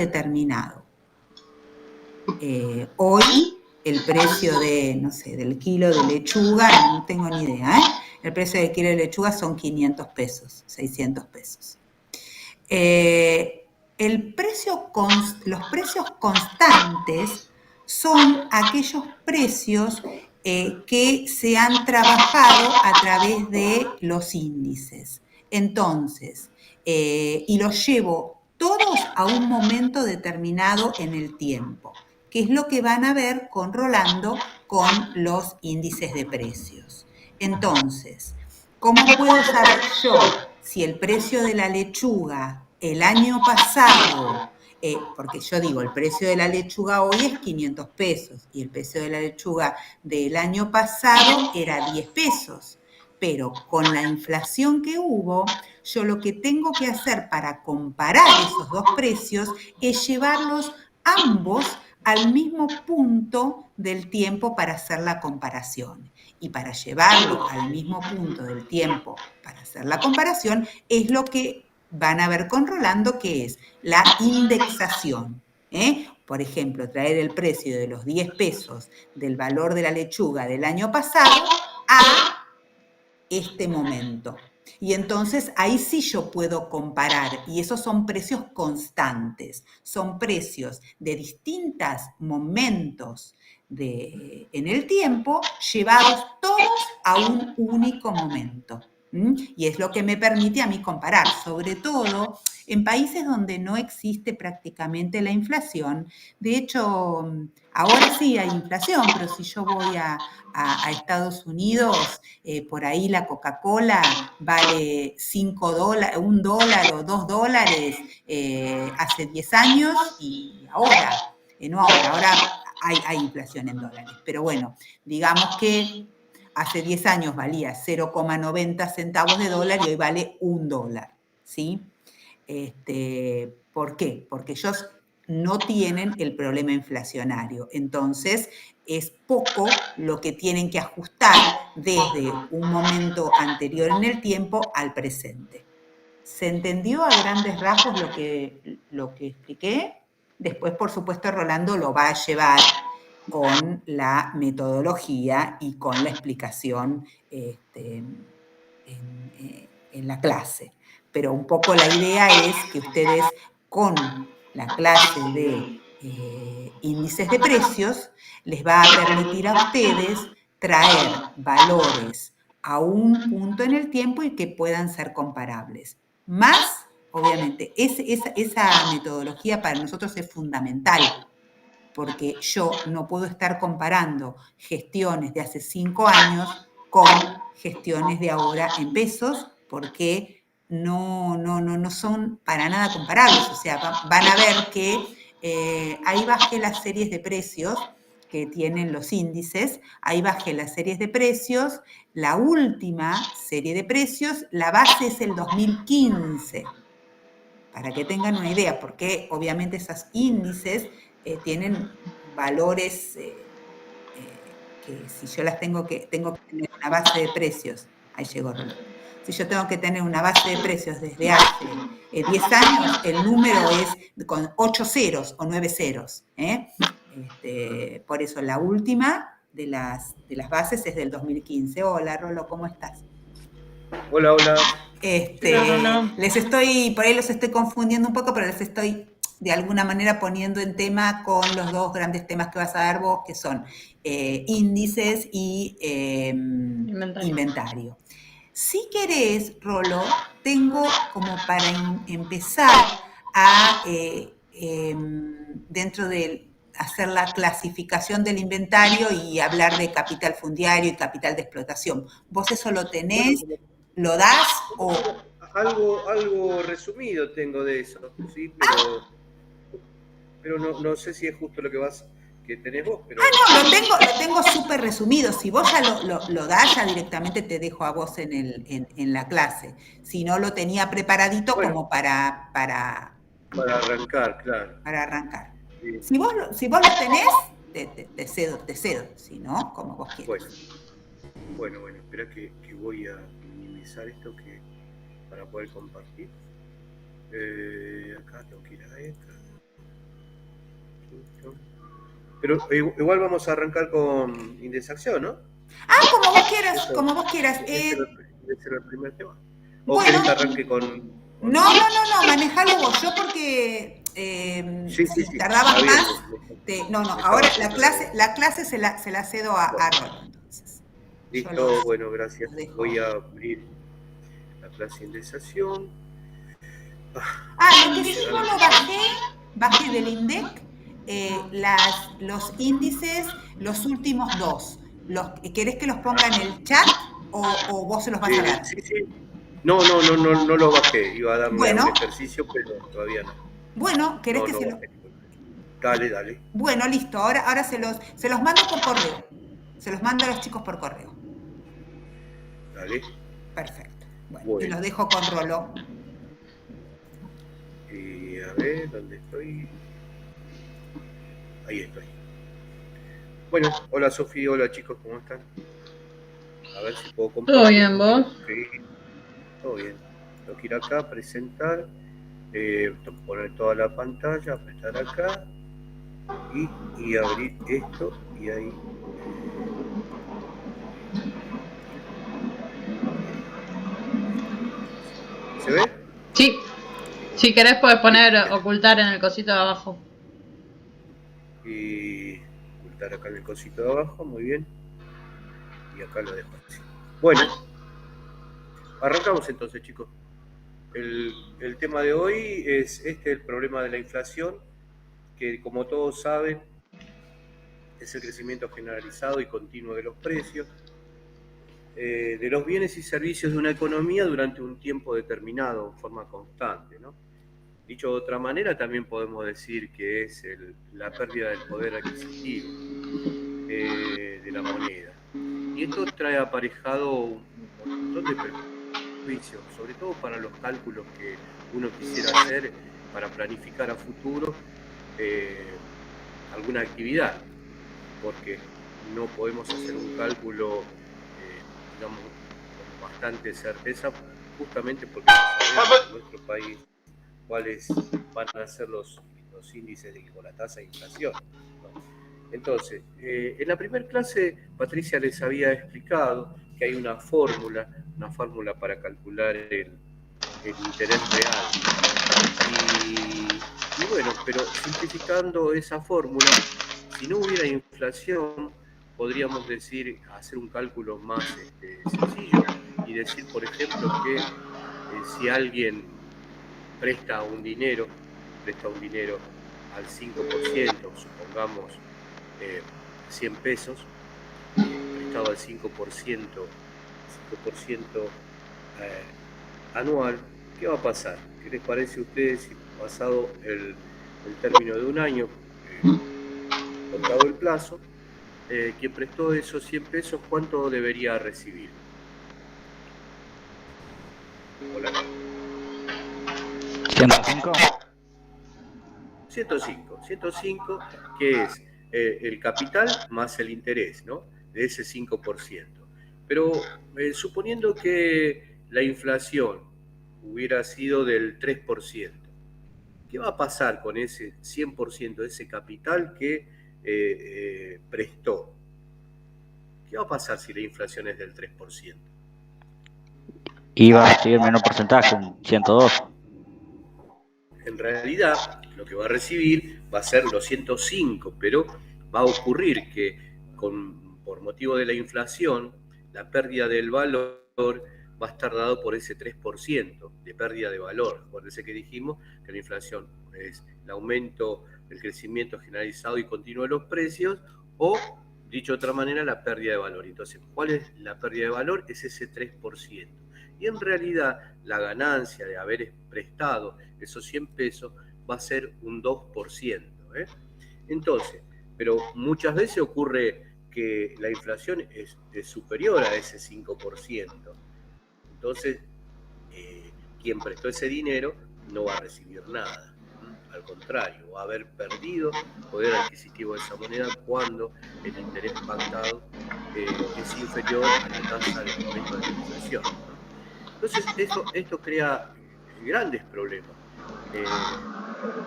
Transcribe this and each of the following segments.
determinado. Hoy el precio de, no sé, del kilo de lechuga, no tengo ni idea, el precio del kilo de lechuga son 500 pesos, 600 pesos. Los precios constantes son aquellos precios que se han trabajado a través de los índices. Entonces, y los llevo todos a un momento determinado en el tiempo, que es lo que van a ver con Rolando con los índices de precios. Entonces, ¿cómo puedo saber yo si el precio de la lechuga el año pasado, porque yo digo, el precio de la lechuga hoy es 500 pesos y el precio de la lechuga del año pasado era 10 pesos? Pero con la inflación que hubo, yo lo que tengo que hacer para comparar esos dos precios es llevarlos ambos al mismo punto del tiempo para hacer la comparación. Y para llevarlo al mismo punto del tiempo para hacer la comparación es lo que van a ver con Rolando, que es la indexación. Por ejemplo, traer el precio de los 10 pesos del valor de la lechuga del año pasado a este momento. Y entonces ahí sí yo puedo comparar, y esos son precios constantes, son precios de distintos momentos en el tiempo, llevados todos a un único momento. Y es lo que me permite a mí comparar, sobre todo en países donde no existe prácticamente la inflación. De hecho, ahora sí hay inflación, pero si yo voy a Estados Unidos, por ahí la Coca-Cola vale $5, $1 o $2 hace 10 años y ahora, no ahora hay inflación en dólares. Pero bueno, digamos que hace 10 años valía 0,90 centavos de dólar y hoy vale $1, ¿sí? ¿Por qué? Porque ellos no tienen el problema inflacionario. Entonces, es poco lo que tienen que ajustar desde un momento anterior en el tiempo al presente. ¿Se entendió a grandes rasgos lo que expliqué? Después, por supuesto, Rolando lo va a llevar con la metodología y con la explicación en la clase. Pero un poco la idea es que ustedes con la clase de índices de precios les va a permitir a ustedes traer valores a un punto en el tiempo y que puedan ser comparables. Más, obviamente, esa metodología para nosotros es fundamental, porque yo no puedo estar comparando gestiones de hace 5 años con gestiones de ahora en pesos, porque no son para nada comparables. O sea, van a ver que ahí bajé las series de precios que tienen los índices, ahí bajé las series de precios, la última serie de precios, la base es el 2015, para que tengan una idea, porque obviamente esos índices tienen valores que si yo las tengo que tener una base de precios, ahí llegó Rolando. Si yo tengo que tener una base de precios desde hace 10 años, el número es con 8 ceros o 9 ceros. Por eso la última de las bases es del 2015. Hola, Rolo, ¿cómo estás? Hola, hola. Por ahí los estoy confundiendo un poco, pero les estoy de alguna manera poniendo en tema con los dos grandes temas que vas a dar vos, que son índices y inventario. Si querés, Rolo, tengo como para empezar a, dentro de hacer la clasificación del inventario y hablar de capital fundiario y capital de explotación. ¿Vos eso lo Bueno, tenés? ¿Lo das o...? algo resumido tengo de eso, sí, pero no sé si es justo lo que tenés vos, pero No, lo tengo súper resumido. Si vos ya lo das, ya directamente te dejo a vos en la clase. Si no, lo tenía preparadito bueno, como para arrancar, claro. para arrancar. Sí. Si vos lo tenés, te cedo. Si no, como vos Bueno, quieras. bueno, espera que voy a minimizar esto para poder compartir. Acá tengo que ir a esta. Pero igual vamos a arrancar con indexación, ¿no? Como vos quieras, Eso, como vos quieras. ese era el primer tema. ¿O Bueno, querés que arranque con...? no, manejalo vos. Yo porque Sí, si está tardabas bien. más, no, Me estaba ahora haciendo la clase se la cedo a Rolo, entonces. Yo listo, bueno, gracias. los dejo. Voy a abrir la clase de indexación. Lo que sí yo lo bajé del INDEC los índices, los últimos dos. ¿Querés que los ponga en el chat o vos se los vas a ver? Sí. No lo bajé. Iba a darle a un Bueno, ejercicio, pero todavía no. Bueno, ¿querés que se lo...? Bajé. Dale. Bueno, listo. Ahora se los mando por correo. Se los mando a los chicos por correo. Dale. Perfecto. Bueno. Y los dejo con Rolo. Y a ver, ¿dónde estoy? Ahí estoy. Bueno, hola Sofi, hola chicos, ¿cómo están? A ver si puedo compartir. ¿Todo bien, vos? Sí, todo bien. Tengo que ir acá, presentar, poner toda la pantalla, apretar acá y abrir esto y ahí. ¿Se ve? Sí. Si querés puedes poner ocultar en el cosito de abajo. Y ocultar acá en el cosito de abajo, muy bien. Y acá lo dejo así. Bueno, arrancamos entonces, chicos. El tema de hoy es el problema de la inflación, que como todos saben es el crecimiento generalizado y continuo de los precios, de los bienes y servicios de una economía durante un tiempo determinado, en forma constante, ¿no? Dicho de otra manera, también podemos decir que es la pérdida del poder adquisitivo de la moneda. Y esto trae aparejado un montón de perjuicios, sobre todo para los cálculos que uno quisiera hacer para planificar a futuro alguna actividad, porque no podemos hacer un cálculo, digamos, con bastante certeza, justamente porque no sabemos en nuestro país cuáles van a ser los índices o la tasa de inflación, ¿no? Entonces, en la primera clase Patricia les había explicado que hay una fórmula para calcular el interés real. Y bueno, pero simplificando esa fórmula, si no hubiera inflación, podríamos hacer un cálculo más sencillo y decir, por ejemplo, que si alguien presta un dinero al 5%, supongamos 100 pesos, prestado al 5% anual, ¿qué va a pasar? ¿Qué les parece a ustedes si pasado el término de un año, contado el plazo, quien prestó esos 100 pesos, cuánto debería recibir? Hola. 105. 105, que es el capital más el interés, ¿no? De ese 5%. Pero suponiendo que la inflación hubiera sido del 3%, ¿qué va a pasar con ese 100% de ese capital que prestó? ¿Qué va a pasar si la inflación es del 3%? Iba a recibir menor porcentaje, un 102. En realidad, lo que va a recibir va a ser los 105, pero va a ocurrir que por motivo de la inflación, la pérdida del valor va a estar dado por ese 3% de pérdida de valor. Acuérdense que dijimos que la inflación es el aumento, el crecimiento generalizado y continuo de los precios, o, dicho de otra manera, la pérdida de valor. Entonces, ¿cuál es la pérdida de valor? Es ese 3%. Y en realidad la ganancia de haber prestado esos 100 pesos va a ser un 2%. Entonces, pero muchas veces ocurre que la inflación es superior a ese 5%. Entonces, quien prestó ese dinero no va a recibir nada. Al contrario, va a haber perdido poder adquisitivo de esa moneda cuando el interés pactado es inferior a la tasa de aumento de la inflación. Entonces, esto crea grandes problemas.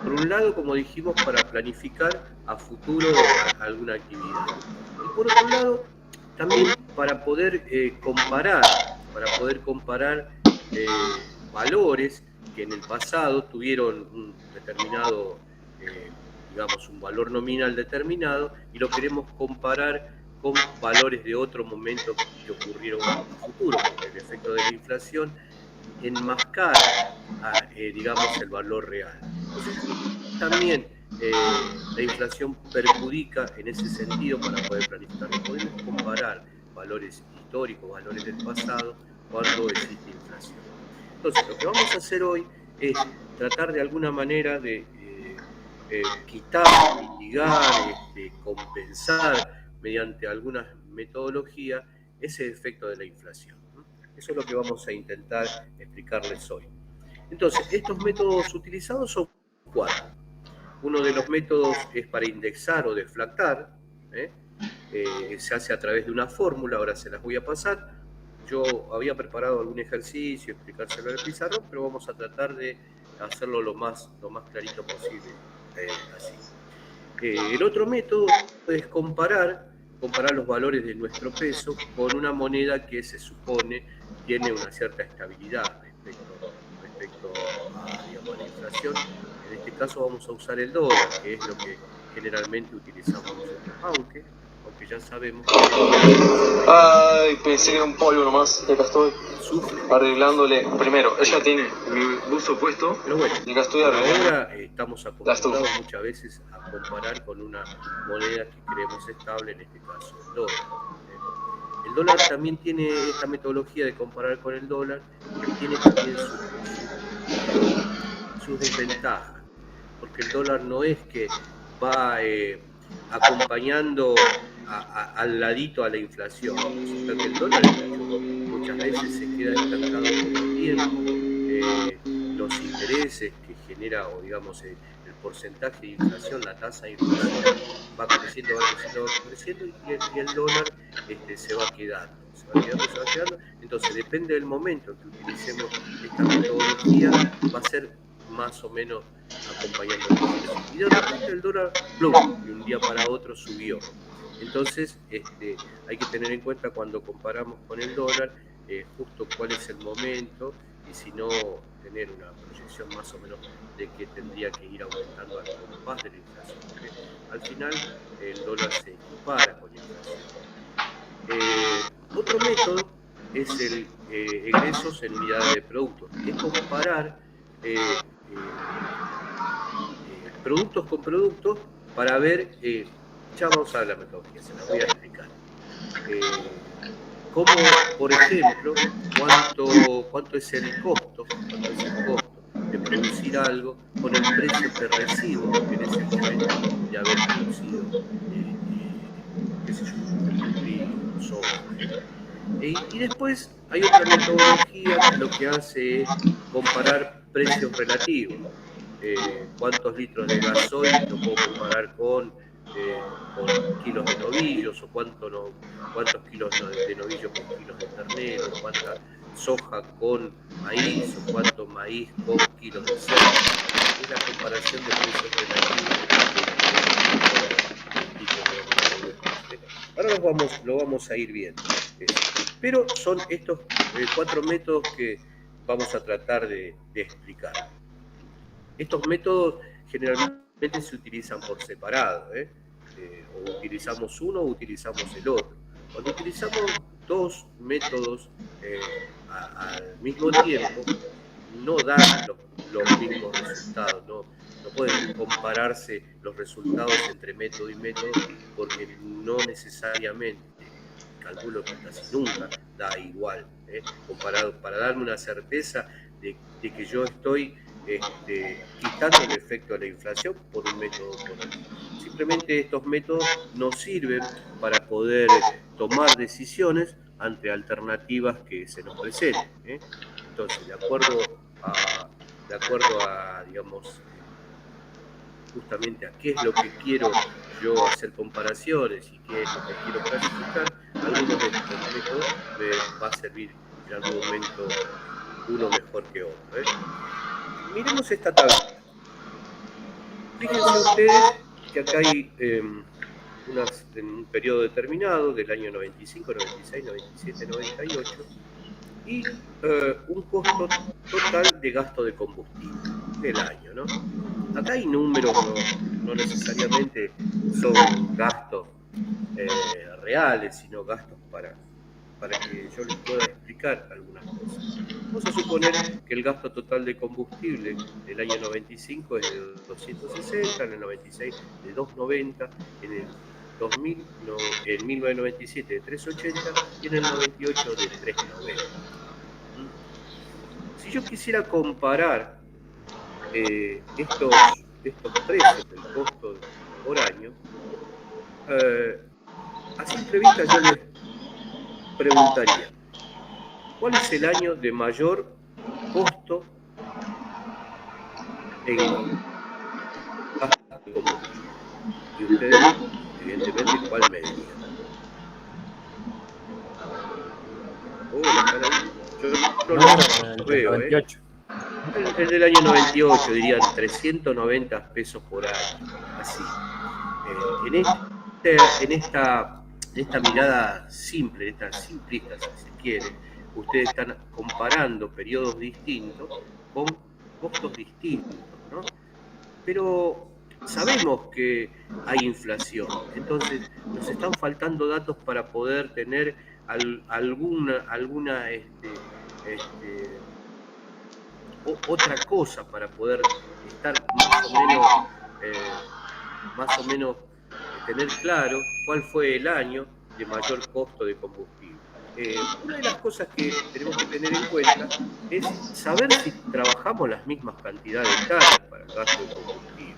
Por un lado, como dijimos, para planificar a futuro alguna actividad. Y por otro lado, también para poder comparar valores que en el pasado tuvieron un determinado, digamos, un valor nominal determinado, y lo queremos comparar con valores de otro momento que ocurrieron a futuro, porque el efecto de la inflación enmascara, digamos, el valor real. Entonces, también la inflación perjudica en ese sentido para poder planificar. No podemos comparar valores históricos, valores del pasado, cuando existe inflación. Entonces, lo que vamos a hacer hoy es tratar de alguna manera de quitar, mitigar, compensar mediante algunas metodologías ese efecto de la inflación. Eso es lo que vamos a intentar explicarles hoy. Entonces, estos métodos utilizados son 4. Uno de los métodos es para indexar o deflactar, se hace a través de una fórmula, ahora se las voy a pasar. Yo había preparado algún ejercicio, explicárselo al pizarrón, pero vamos a tratar de hacerlo lo más clarito posible, así. El otro método es comparar los valores de nuestro peso con una moneda que se supone tiene una cierta estabilidad respecto a, digamos, a la inflación. En este caso vamos a usar el dólar, que es lo que generalmente utilizamos nosotros, aunque ya sabemos que... Ay, pensé que era un polvo nomás, y acá estoy arreglándole. Primero, ella tiene mi buzo puesto, pero bueno, y acá estoy arreglando. ahora estamos acostumbrados muchas veces a comparar con una moneda que creemos estable, en este caso el dólar. El dólar también tiene esta metodología de comparar con el dólar, que tiene también sus desventajas, porque el dólar no es que va acompañando al ladito a la inflación, sino que el dólar muchas veces se queda estancado por el tiempo. Los intereses que genera, o digamos, el porcentaje de inflación, la tasa de inflación va creciendo, y el dólar se va quedando. Entonces, depende del momento en que utilicemos esta metodología, va a ser más o menos acompañando el proceso. Y de repente el dólar, ¡plum!, de un día para otro subió. Entonces, hay que tener en cuenta cuando comparamos con el dólar, justo cuál es el momento, y si no, tener una proyección más o menos de que tendría que ir aumentando al compás de la inflación. Porque al final el dólar se equipara con la inflación. Otro método es el egresos en unidades de productos. Es comparar productos con productos para ver, ya vamos a ver la metodología, se la voy a explicar. Como, por ejemplo, cuánto es el costo de producir algo con el precio que recibo en ese momento de haber producido, qué sé yo, trigo, soja. Y después hay otra metodología que lo que hace es comparar precios relativos. Cuántos litros de gasoil lo puedo comparar con kilos de novillos, o cuántos kilos de novillos con kilos de ternero, cuánta soja con maíz, o cuánto maíz con kilos de cerdo. Es la comparación de precios relativos. Ahora lo vamos a ir viendo. Pero son estos 4 métodos que vamos a tratar de explicar. Estos métodos generalmente se utilizan por separado, o utilizamos uno o utilizamos el otro. Cuando utilizamos 2 métodos al mismo tiempo, no dan los mismos resultados, no pueden compararse los resultados entre método y método, porque no necesariamente, calculo que casi nunca da igual, comparado, para darme una certeza de que yo estoy quitando el efecto de la inflación por un método o por otro. Simplemente estos métodos nos sirven para poder tomar decisiones ante alternativas que se nos presenten. Entonces, de acuerdo a, digamos, justamente a qué es lo que quiero yo hacer comparaciones y qué es lo que quiero clasificar, algunos de estos métodos me va a servir en algún momento uno mejor que otro. Miremos esta tabla. Fíjense ustedes que acá hay en un periodo determinado del año 95, 96, 97, 98 y un costo total de gasto de combustible del año, ¿no? Acá hay números, no necesariamente son gastos reales, sino gastos para que yo les pueda explicar algunas cosas. Vamos a suponer que el gasto total de combustible del año 95 es de 260, en el 96 de 290, en el 2000, en 1997 de 380 y en el 98 de 390. Si yo quisiera comparar estos precios del costo por año, a simple vista yo les preguntaría, ¿cuál es el año de mayor costo en gasto de combustible? Y ustedes, evidentemente, ¿cuál me dirían? Yo no lo veo, 98. El del año 98, dirían 390 pesos por año, así. En esta mirada simple, esta simplista, si se quiere, ustedes están comparando periodos distintos con costos distintos, ¿no? Pero sabemos que hay inflación, entonces nos están faltando datos para poder tener alguna otra cosa para poder estar más o menos tener claro cuál fue el año de mayor costo de combustible. Una de las cosas que tenemos que tener en cuenta es saber si trabajamos las mismas cantidades de hectáreas para el gasto de combustible.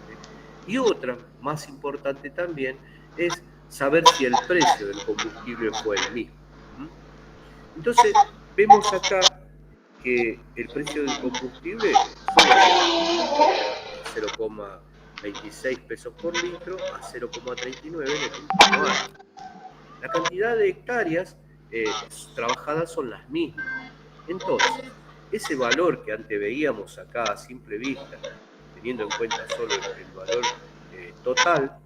Y otra, más importante también, es saber si el precio del combustible fue el mismo. Entonces, vemos acá que el precio del combustible fue 0,26 pesos por litro a 0,39 en el último año. La cantidad de hectáreas trabajadas son las mismas. Entonces, ese valor que antes veíamos acá a simple vista, teniendo en cuenta solo el valor total,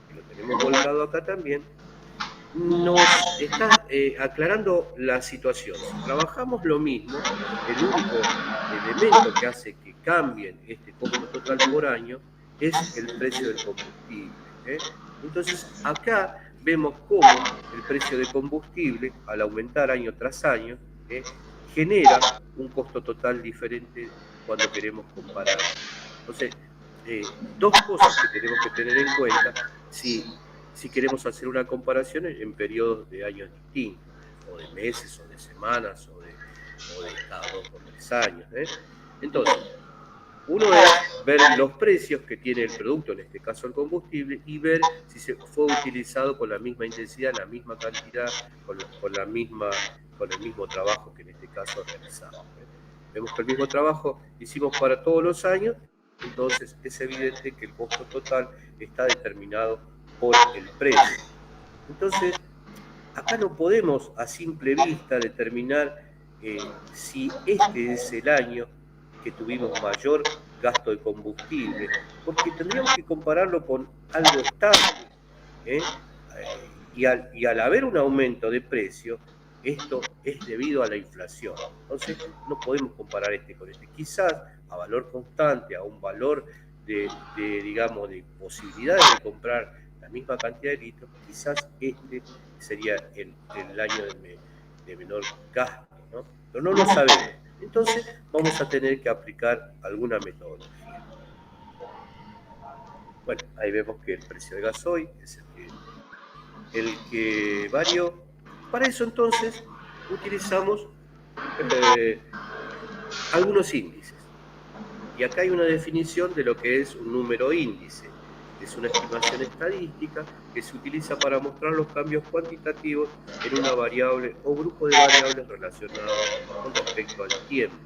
que lo tenemos volcado acá también, nos está aclarando la situación. Si trabajamos lo mismo, el único elemento que hace que cambien este costo total por año es el precio del combustible. Entonces, acá vemos cómo el precio de combustible, al aumentar año tras año, genera un costo total diferente cuando queremos comparar. Entonces, dos cosas que tenemos que tener en cuenta si queremos hacer una comparación en periodos de años distintos, o de meses, o de semanas, o de cada 2 o 3 años. Entonces, uno es ver los precios que tiene el producto, en este caso el combustible, y ver si se fue utilizado con la misma intensidad, la misma cantidad, con el mismo trabajo que en este caso realizamos. Vemos que el mismo trabajo hicimos para todos los años, entonces es evidente que el costo total está determinado por el precio. Entonces, acá no podemos a simple vista determinar si este es el año que tuvimos mayor gasto de combustible, porque tendríamos que compararlo con algo estable. Y al haber un aumento de precio, esto es debido a la inflación. Entonces, no podemos comparar este con este. Quizás a valor constante, a un valor de posibilidades de comprar la misma cantidad de litros, quizás este sería el año de menor gasto, ¿no? Pero no lo sabemos. Entonces vamos a tener que aplicar alguna metodología. Bueno, ahí vemos que el precio de gasoil es el que varió. Para eso entonces utilizamos algunos índices. Y acá hay una definición de lo que es un número índice. Es una estimación estadística que se utiliza para mostrar los cambios cuantitativos en una variable o grupo de variables relacionadas con respecto al tiempo.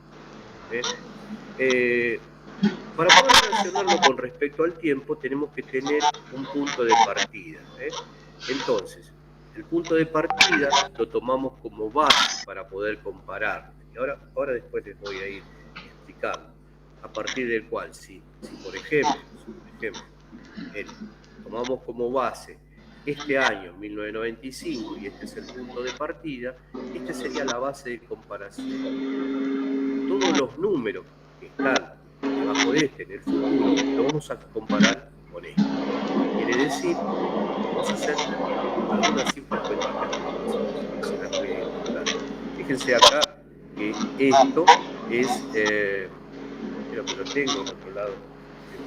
Para poder relacionarlo con respecto al tiempo tenemos que tener un punto de partida. Entonces, el punto de partida lo tomamos como base para poder comparar. Y ahora después les voy a ir explicando. a partir del cual, si por ejemplo, tomamos como base este año, 1995, y este es el punto de partida, este sería la base de comparación. Todos los números que están debajo de este en el futuro, lo vamos a comparar con este. Quiere decir, vamos a hacer algunas simples cuentas. Fíjense acá que esto es, creo que lo tengo controlado,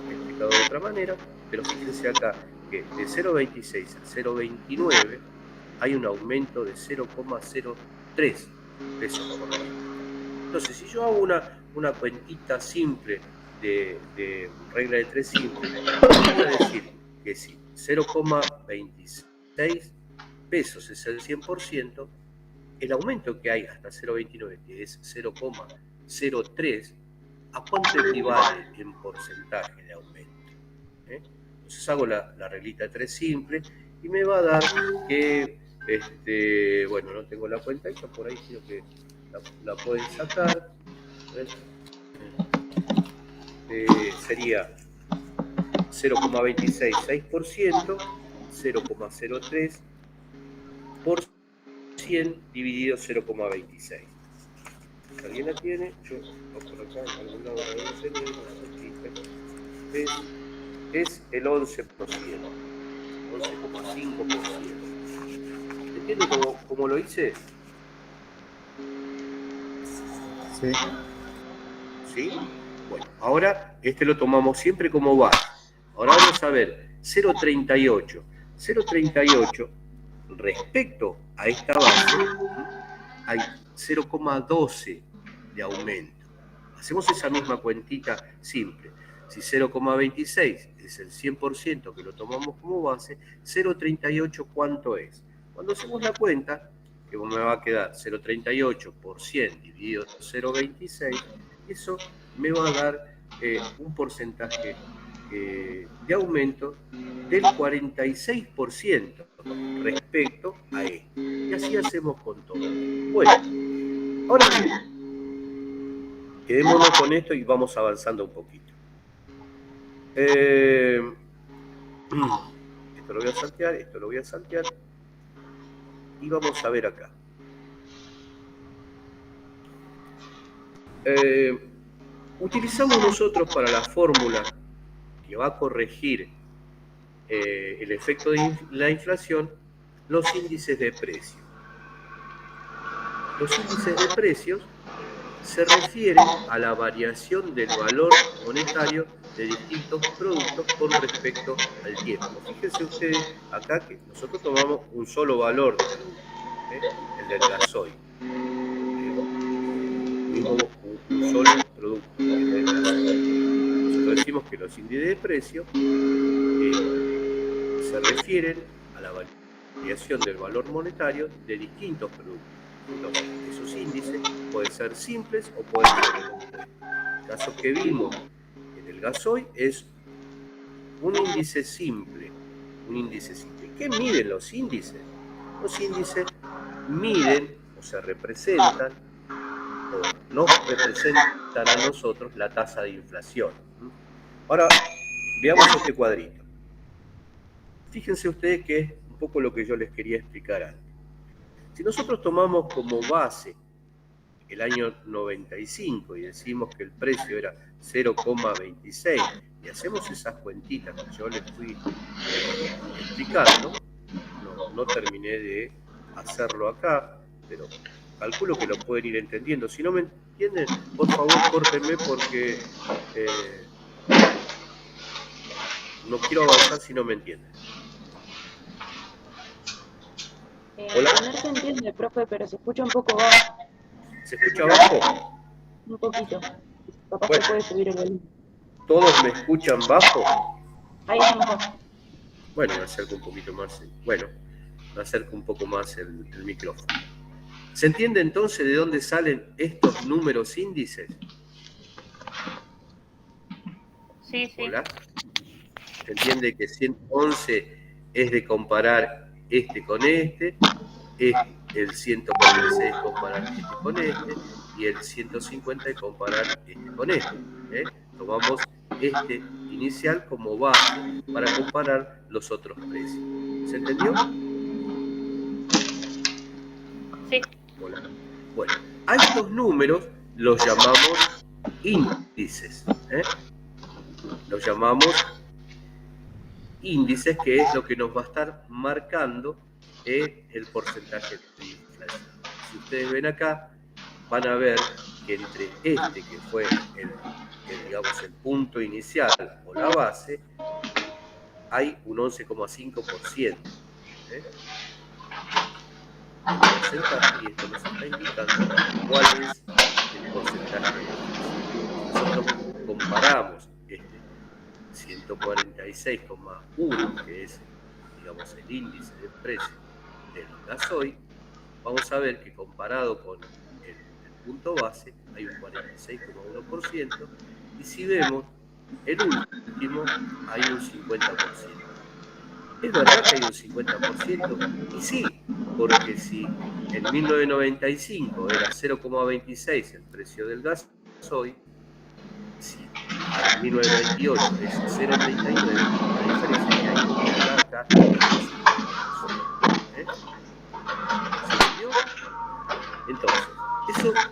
explicado de otra manera, pero fíjense acá que de 0,26 a 0,29 hay un aumento de 0,03 pesos por litro. Entonces, si yo hago una cuentita simple de regla de 3 simple, voy a decir que si 0,26 pesos es el 100%, el aumento que hay hasta 0,29, que es 0,03, ¿a cuánto equivale en porcentaje de aumento? Entonces hago la reglita de 3 simple y me va a dar que, bueno, no tengo la cuenta hecha, por ahí creo que la pueden sacar. Sería 0,26, 6%, 0,03 por 100 dividido 0,26. ¿Alguien la tiene? Yo por acá, en algún lado es el 11%, 11,5%. ¿Entienden cómo lo hice? Sí. ¿Sí? Bueno, ahora lo tomamos siempre como base. Ahora vamos a ver 0,38. 0,38 respecto a esta base hay 0,12 de aumento. Hacemos esa misma cuentita simple. Si 0,26 es el 100% que lo tomamos como base, 0,38 ¿cuánto es? Cuando hacemos la cuenta, que me va a quedar 0,38 por 100 dividido 0,26, eso me va a dar un porcentaje de aumento del 46% respecto a esto. Y así hacemos con todo. Bueno, ahora bien, quedémonos con esto y vamos avanzando un poquito. Esto lo voy a saltear, esto lo voy a saltear. Y vamos a ver acá. Utilizamos nosotros para la fórmula que va a corregir el efecto de la inflación los índices de precio. Los índices de precios se refieren a la variación del valor monetario de distintos productos con respecto al tiempo. Fíjense ustedes acá que nosotros tomamos un solo valor de producto, el del gasoil. Un solo producto, el del gasoil. Nosotros decimos que los índices de precio se refieren a la variación del valor monetario de distintos productos. Entonces, esos índices pueden ser simples o pueden ser compuestos. El caso que vimos en el gasoil es un índice simple. ¿Qué miden los índices? Los índices miden o se representan o nos representan a nosotros la tasa de inflación. Ahora, veamos este cuadrito. Fíjense ustedes que es un poco lo que yo les quería explicar antes. Si nosotros tomamos como base el año 95 y decimos que el precio era 0,26 y hacemos esas cuentitas que yo les fui explicando, no terminé de hacerlo acá, pero calculo que lo pueden ir entendiendo. Si no me entienden, por favor córtenme porque no quiero avanzar si no me entienden. Hola. No se entiende, profe, pero se escucha un poco bajo. ¿Se escucha bajo? Un poquito. Capaz Bueno. se puede subir el volumen. ¿Todos me escuchan bajo? Ahí está mejor. Bueno, me acerco un poquito más. Bueno, me acerco un poco más el micrófono. ¿Se entiende entonces de dónde salen estos números índices? Sí, sí. Hola. ¿Se entiende que 111 es de comparar este con este? Es el 146 comparar este con este y el 150 es comparar este con este. tomamos este inicial como base para comparar los otros precios. ¿Se entendió? Sí. Bueno, a estos números los llamamos índices. Los llamamos índices, que es lo que nos va a estar marcando el porcentaje de inflación. Si ustedes ven acá, van a ver que entre este, que fue digamos, el punto inicial o la base, hay un 11,5%. El porcentaje, y esto nos está indicando cuál es el porcentaje de inflación. Nosotros comparamos este 146,1, que es, digamos, el índice de precio del gasoil, vamos a ver que comparado con el punto base hay un 46,1%, y si vemos el último hay un 50%. ¿Es verdad que hay un 50%? Y sí, porque si en 1995 era 0,26 el precio del gasoil, si en 1928 es 0,39, la diferencia que hay acá es el 50%. ¿Se entendió? Entonces,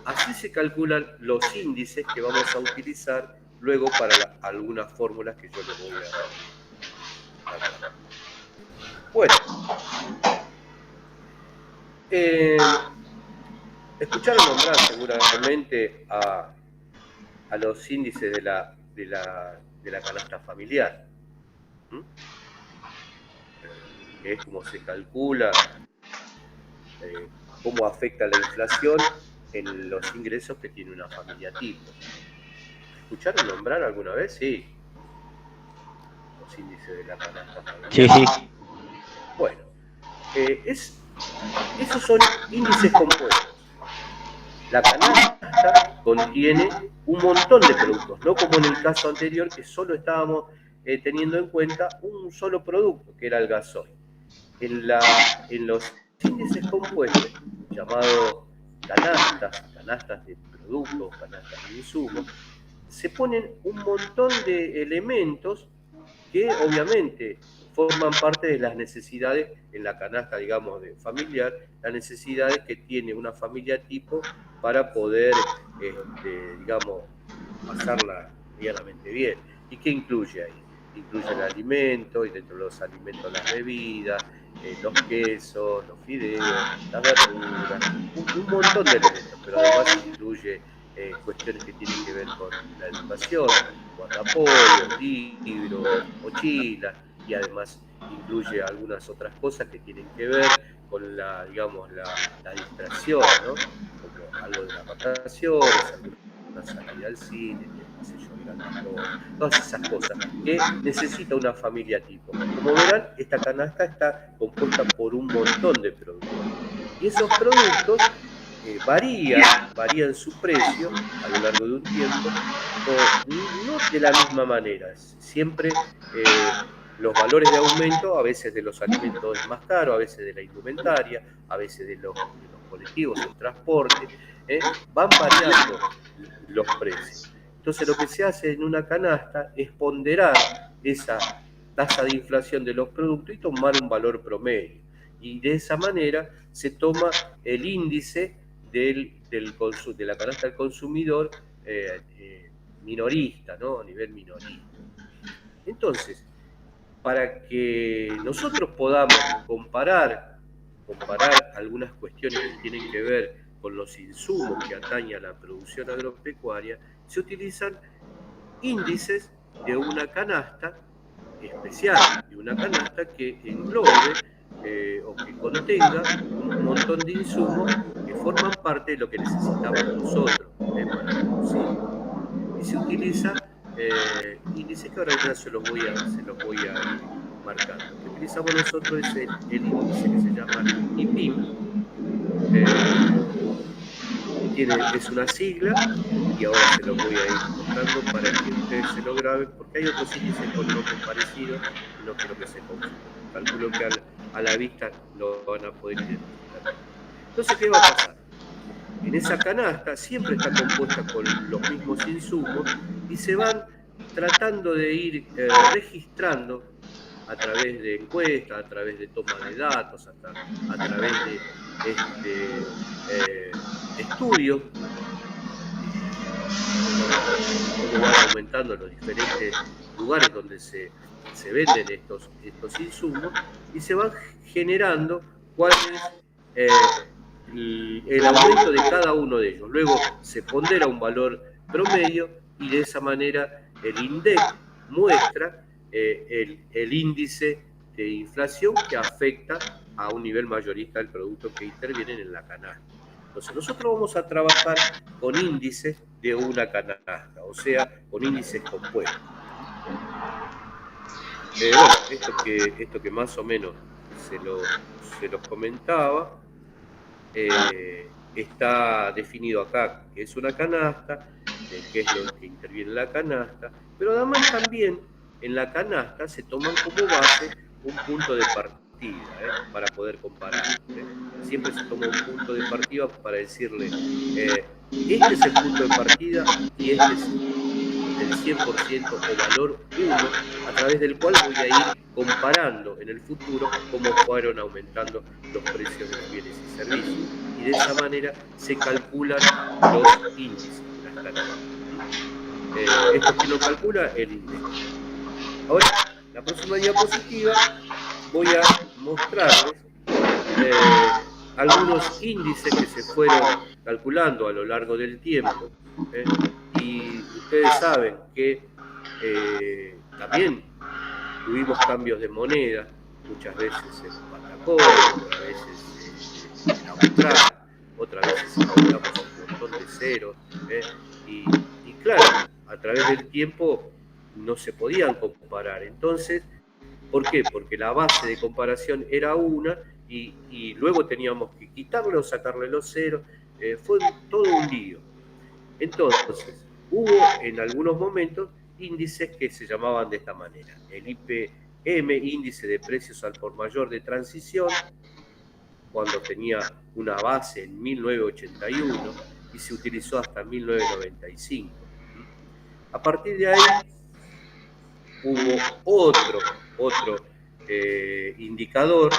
así se calculan los índices que vamos a utilizar luego para algunas fórmulas que yo les voy a dar. Bueno, escucharon nombrar seguramente a los índices de la canasta familiar, que es como se calcula, cómo afecta la inflación en los ingresos que tiene una familia tipo. ¿Escucharon nombrar alguna vez? Sí. Los índices de la canasta familiar. Sí, sí. Bueno, esos son índices compuestos. La canasta contiene un montón de productos, no como en el caso anterior, que solo estábamos teniendo en cuenta un solo producto, que era el gasoil. En los índices compuestos, llamados canastas de productos, canastas de insumos, se ponen un montón de elementos que obviamente forman parte de las necesidades en la canasta, digamos, de familiar, las necesidades que tiene una familia tipo para poder, digamos, pasarla medianamente bien. ¿Y qué incluye ahí? Incluye el alimento, y dentro de los alimentos las bebidas, los quesos, los fideos, las verduras, un montón de elementos, pero además incluye cuestiones que tienen que ver con la educación, guardapollos, libros, mochilas, y además incluye algunas otras cosas que tienen que ver con la distracción, ¿no? Como algo de las vacaciones, alguna salida al cine, qué sé yo, todas esas cosas que necesita una familia tipo. Como verán, esta canasta está compuesta por un montón de productos. Y esos productos varían su precio a lo largo de un tiempo, no de la misma manera. Siempre los valores de aumento, a veces de los alimentos es más caro, a veces de la indumentaria, a veces de los colectivos, el transporte, van variando los precios. Entonces lo que se hace en una canasta es ponderar esa tasa de inflación de los productos y tomar un valor promedio. Y de esa manera se toma el índice de la canasta del consumidor minorista, ¿no? A nivel minorista. Entonces, para que nosotros podamos comparar algunas cuestiones que tienen que ver con los insumos que atañen a la producción agropecuaria, se utilizan índices de una canasta especial, de una canasta que englobe o que contenga un montón de insumos que forman parte de lo que necesitamos nosotros para producir. Y se utiliza índices que ahora ya se los voy a ir marcando. Lo que utilizamos nosotros es el índice que se llama IPIM. Es una sigla, y ahora se los voy a ir mostrando para que ustedes se lo graben, porque hay otros índices con nombres parecidos y no quiero que se confundan. Calculo que a la vista lo van a poder identificar. Entonces, ¿qué va a pasar? En esa canasta siempre está compuesta con los mismos insumos y se van tratando de ir registrando a través de encuestas, a través de toma de datos, a través de estudios, cómo van aumentando los diferentes lugares donde se venden estos insumos, y se van generando cuál es el aumento de cada uno de ellos. Luego se pondera un valor promedio y de esa manera el INDEC muestra el índice de inflación que afecta a un nivel mayorista del producto que intervienen en la canasta. Entonces nosotros vamos a trabajar con índices de una canasta, o sea, con índices compuestos. Bueno, esto que más o menos se los comentaba, está definido acá, que es una canasta, qué es lo que interviene en la canasta, pero además también en la canasta se toman como base un punto de partida, para poder comparar. Siempre se toma un punto de partida para decirle, este es el punto de partida y este es el 100% o valor 1, a través del cual voy a ir comparando en el futuro cómo fueron aumentando los precios de los bienes y servicios. Y de esa manera se calculan los índices de las canastas. Esto que lo calcula el índice. Ahora, la próxima diapositiva voy a mostrarles algunos índices que se fueron calculando a lo largo del tiempo. Y ustedes saben que también tuvimos cambios de moneda, muchas veces en Patacón, otras veces en Austral, otras veces encontramos un montón de ceros. Y claro, a través del tiempo no se podían comparar. Entonces, ¿por qué? Porque la base de comparación era una y luego teníamos que quitarle o sacarle los ceros. Fue todo un lío. Entonces, hubo en algunos momentos índices que se llamaban de esta manera. El IPM, índice de precios al por mayor de transición, cuando tenía una base en 1981 y se utilizó hasta 1995. A partir de ahí hubo otro indicador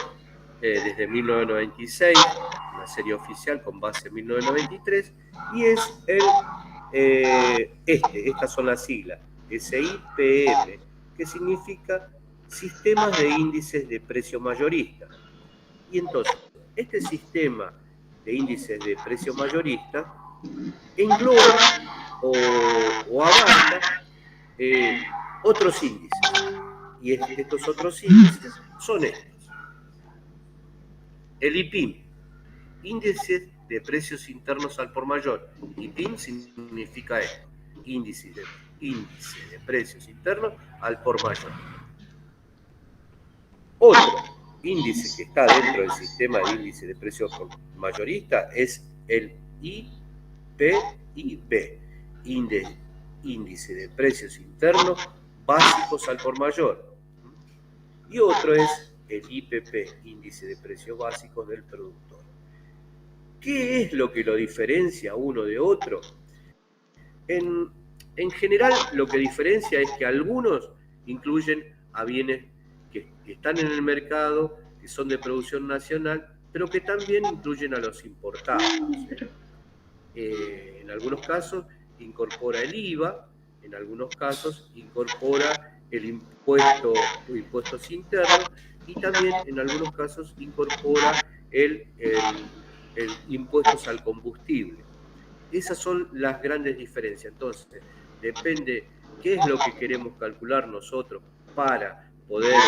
desde 1996, una serie oficial con base en 1993, y es estas son las siglas, SIPM, que significa Sistemas de Índices de Precio Mayorista. Y entonces, este sistema de índices de precio mayorista engloba o abarca otros índices. Y estos otros índices son estos. El IPIM, Índice de Precios Internos al por mayor. IPIM significa esto, índice de precios internos al por mayor. Otro índice que está dentro del sistema de índice de precios mayorista es el IPIB, índice de precios internos básicos al por mayor. Y otro es el IPP, índice de precios básicos del productor. ¿Qué es lo que lo diferencia uno de otro? En general, lo que diferencia es que algunos incluyen a bienes que están en el mercado, que son de producción nacional, pero que también incluyen a los importados. En algunos casos incorpora el IVA, en algunos casos incorpora el impuestos internos, y también en algunos casos incorpora el impuestos al combustible. Esas son las grandes diferencias. Entonces, depende qué es lo que queremos calcular nosotros para poder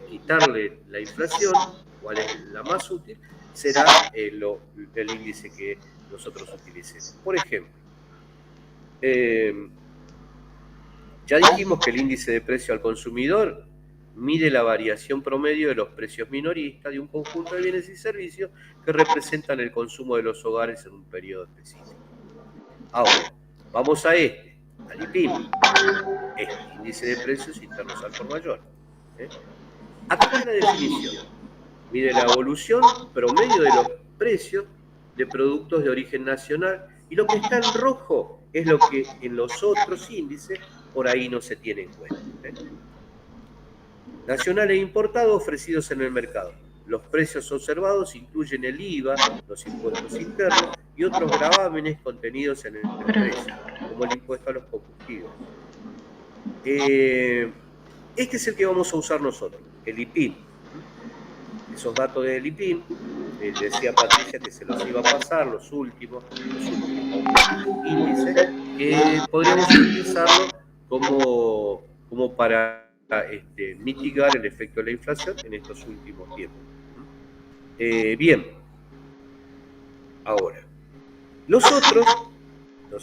quitarle la inflación, cuál es la más útil, será el índice que nosotros utilicemos. Por ejemplo, ya dijimos que el índice de precio al consumidor mide la variación promedio de los precios minoristas de un conjunto de bienes y servicios que representan el consumo de los hogares en un periodo específico. Ahora, vamos a al IPIM, índice de precios internos al por mayor. Acá está la definición. Mide la evolución promedio de los precios de productos de origen nacional, y lo que está en rojo es lo que en los otros índices por ahí no se tiene en cuenta. Nacional e importado ofrecidos en el mercado. Los precios observados incluyen el IVA, los impuestos internos y otros gravámenes contenidos en el precio, como el impuesto a los combustibles. Este es el que vamos a usar nosotros, el IPIN. Esos datos del IPIN, decía Patricia que se los iba a pasar, los últimos índices, que podríamos utilizarlo como para mitigar el efecto de la inflación en estos últimos tiempos. Bien, ahora, los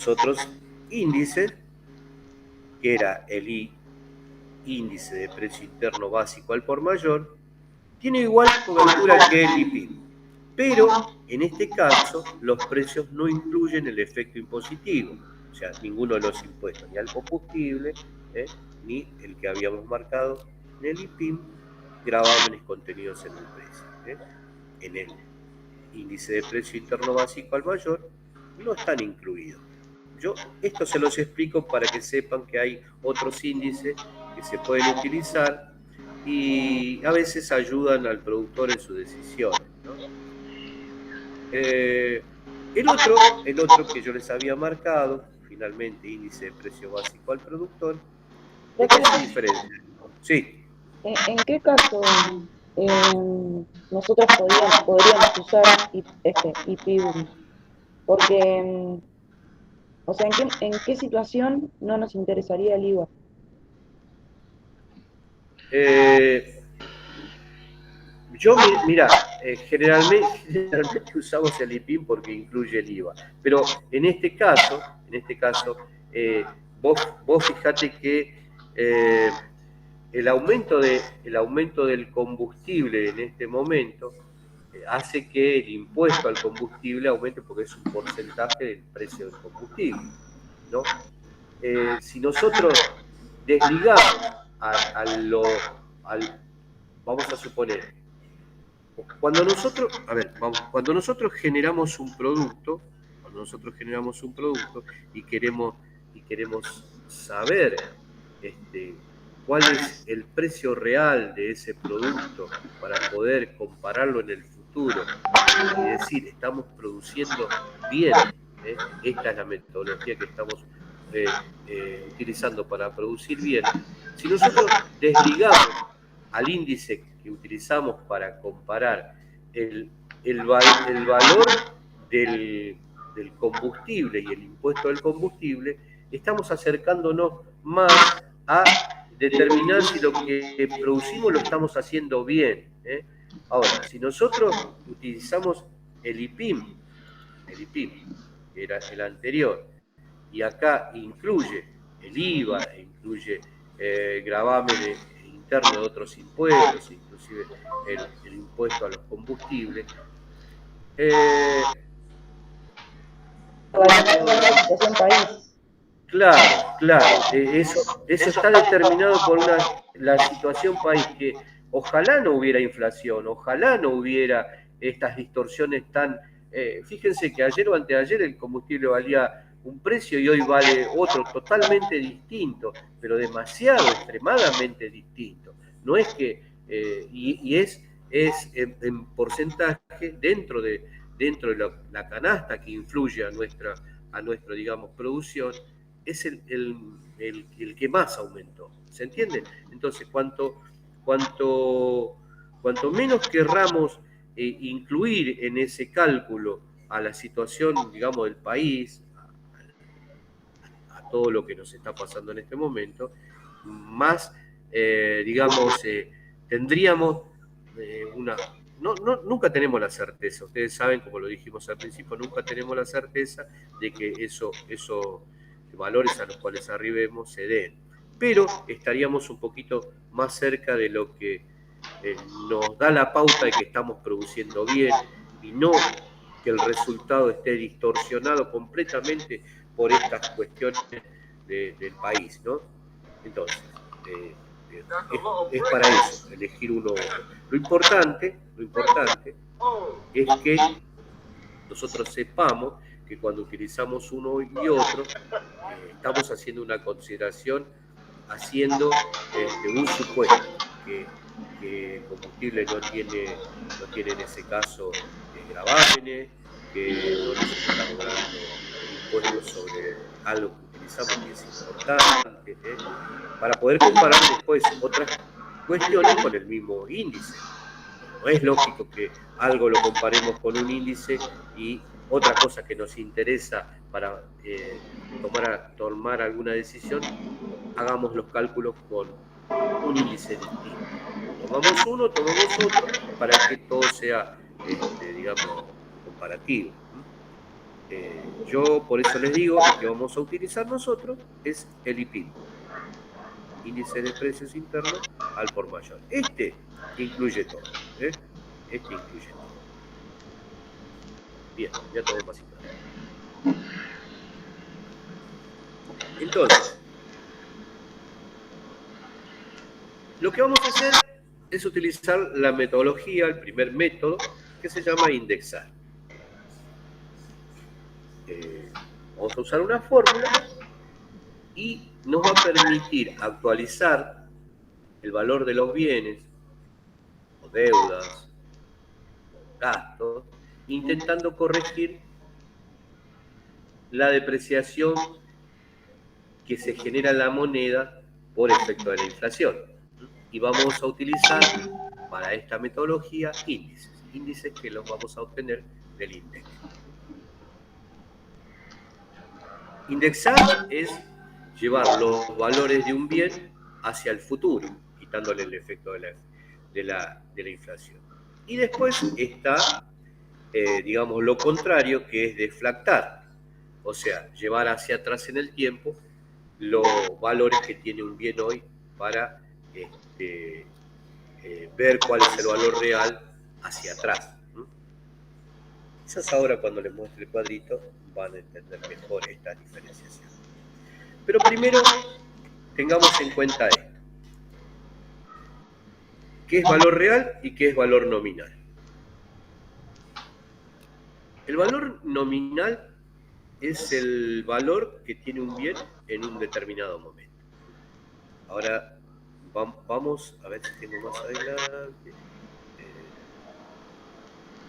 otros índices, que era el índice de precio interno básico al por mayor, tiene igual cobertura que el IPIN, pero en este caso los precios no incluyen el efecto impositivo, o sea, ninguno de los impuestos, ni al combustible, ni el que habíamos marcado en el IPIN, gravámenes contenidos en el precio. En el índice de precio interno básico al mayor no están incluidos. Yo esto se los explico para que sepan que hay otros índices que se pueden utilizar y a veces ayudan al productor en sus decisiones, ¿no? El otro que yo les había marcado, finalmente índice de precio básico al productor, es diferente. Sí. ¿En qué caso nosotros podríamos usar IPIB? Porque, o sea, ¿en qué situación no nos interesaría el IVA? Generalmente usamos el IPIN porque incluye el IVA, pero en este caso, vos fijate que el aumento del combustible en este momento hace que el impuesto al combustible aumente porque es un porcentaje del precio del combustible, ¿no? Si nosotros desligamos vamos a suponer, cuando nosotros generamos un producto y queremos saber cuál es el precio real de ese producto para poder compararlo en el futuro y decir, estamos produciendo bien, esta es la metodología que estamos utilizando para producir bien. Si nosotros desligamos al índice que utilizamos para comparar el valor del combustible y el impuesto del combustible, estamos acercándonos más a determinar si lo que producimos lo estamos haciendo bien. Ahora, si nosotros utilizamos el IPIN, que era el anterior, y acá incluye el IVA, incluye gravámenes internos de otros impuestos, inclusive el impuesto a los combustibles, Claro, eso está determinado por la situación país, que ojalá no hubiera inflación, ojalá no hubiera estas distorsiones tan... fíjense que ayer o anteayer el combustible valía un precio y hoy vale otro totalmente distinto, pero demasiado, extremadamente distinto. No es que... y es en porcentaje dentro de la canasta que influye a nuestra digamos, producción, es el que más aumentó. ¿Se entiende? Entonces, cuanto menos querramos incluir en ese cálculo a la situación, digamos, del país, a todo lo que nos está pasando en este momento, más, digamos, tendríamos nunca tenemos la certeza. Ustedes saben, como lo dijimos al principio, nunca tenemos la certeza de que esos valores a los cuales arribemos se den. Pero estaríamos un poquito más cerca de lo que nos da la pauta de que estamos produciendo bien y no que el resultado esté distorsionado completamente por estas cuestiones del país, ¿no? Entonces, es para eso, elegir uno. Lo importante es que nosotros sepamos que cuando utilizamos uno y otro, estamos haciendo una consideración, haciendo un supuesto, que el combustible no tiene en ese caso gravámenes, que no nos está cobrando impuestos sobre algo que utilizamos que es importante, para poder comparar después otras cuestiones con el mismo índice. No es lógico que algo lo comparemos con un índice y otra cosa que nos interesa para tomar alguna decisión, hagamos los cálculos con un índice distinto. Tomamos uno, tomamos otro, para que todo sea, digamos, comparativo. Yo por eso les digo que vamos a utilizar nosotros es el IPIB, índice de precios internos al por mayor. Este incluye todo. Este incluye todo. Bien, ya todo más claro. Entonces, lo que vamos a hacer es utilizar la metodología, el primer método, que se llama indexar. Vamos a usar una fórmula y nos va a permitir actualizar el valor de los bienes o deudas o gastos, intentando corregir la depreciación que se genera en la moneda por efecto de la inflación. Y vamos a utilizar para esta metodología índices que los vamos a obtener del índice. Indexar es llevar los valores de un bien hacia el futuro, quitándole el efecto de la inflación. Y después está, digamos, lo contrario, que es deflactar, o sea, llevar hacia atrás en el tiempo los valores que tiene un bien hoy para ver cuál es el valor real hacia atrás. Quizás ahora cuando les muestre el cuadrito van a entender mejor esta diferenciación. Pero primero tengamos en cuenta esto. ¿Qué es valor real y qué es valor nominal? El valor nominal es el valor que tiene un bien en un determinado momento. Ahora vamos a ver si tengo más adelante.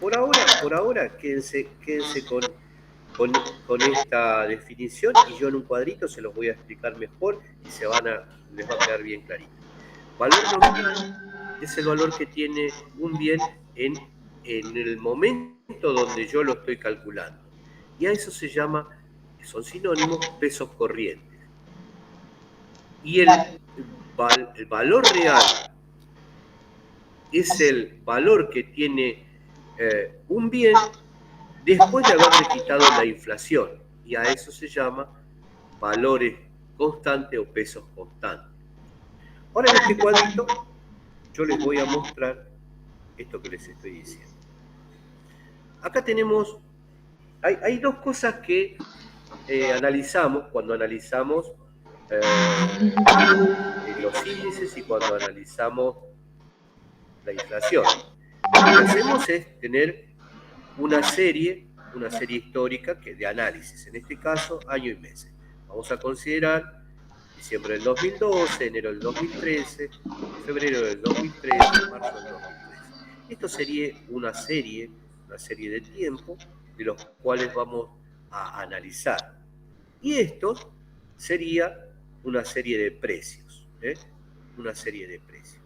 Por ahora quédense con esta definición y yo en un cuadrito se los voy a explicar mejor y les va a quedar bien clarito. Valor nominal es el valor que tiene un bien en el momento donde yo lo estoy calculando. Y a eso se llama, son sinónimos, pesos corrientes. Y el valor real es el valor que tiene un bien después de haberle quitado la inflación. Y a eso se llama valores constantes o pesos constantes. Ahora en este cuadrito yo les voy a mostrar esto que les estoy diciendo. Acá tenemos, hay dos cosas que analizamos cuando analizamos los índices y cuando analizamos la inflación. Lo que hacemos es tener una serie histórica de análisis, en este caso año y meses. Vamos a considerar diciembre del 2012, enero del 2013, febrero del 2013, marzo del 2013. Esto sería una serie de tiempo de los cuales vamos a analizar. Y esto sería una serie de precios, una serie de precios.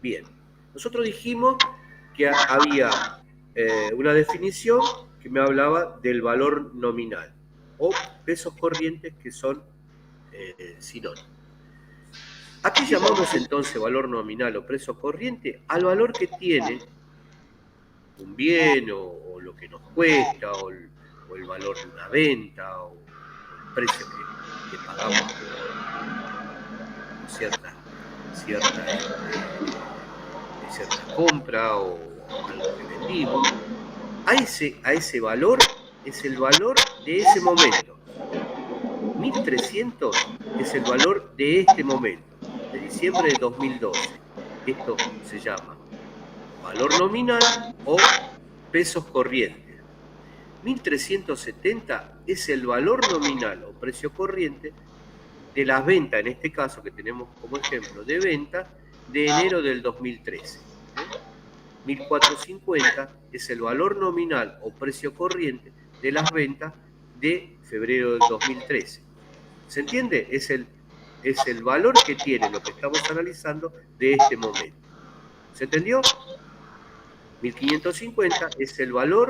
Bien, nosotros dijimos que había una definición que me hablaba del valor nominal o pesos corrientes que son sinónimos. ¿A qué llamamos entonces valor nominal o peso corriente? Al valor que tiene un bien o lo que nos cuesta o el valor de una venta o el precio que pagamos por cierta compra o algo que vendimos. A ese valor es el valor de ese momento. 1.300 es el valor de este momento, de diciembre de 2012. Esto se llama valor nominal o pesos corrientes. 1.370 es el valor nominal o precio corriente de las ventas, en este caso que tenemos como ejemplo de venta de enero del 2013. 1.450 es el valor nominal o precio corriente de las ventas de febrero del 2013. ¿Se entiende? Es el valor que tiene lo que estamos analizando de este momento. ¿Se entendió? 1.550 es el valor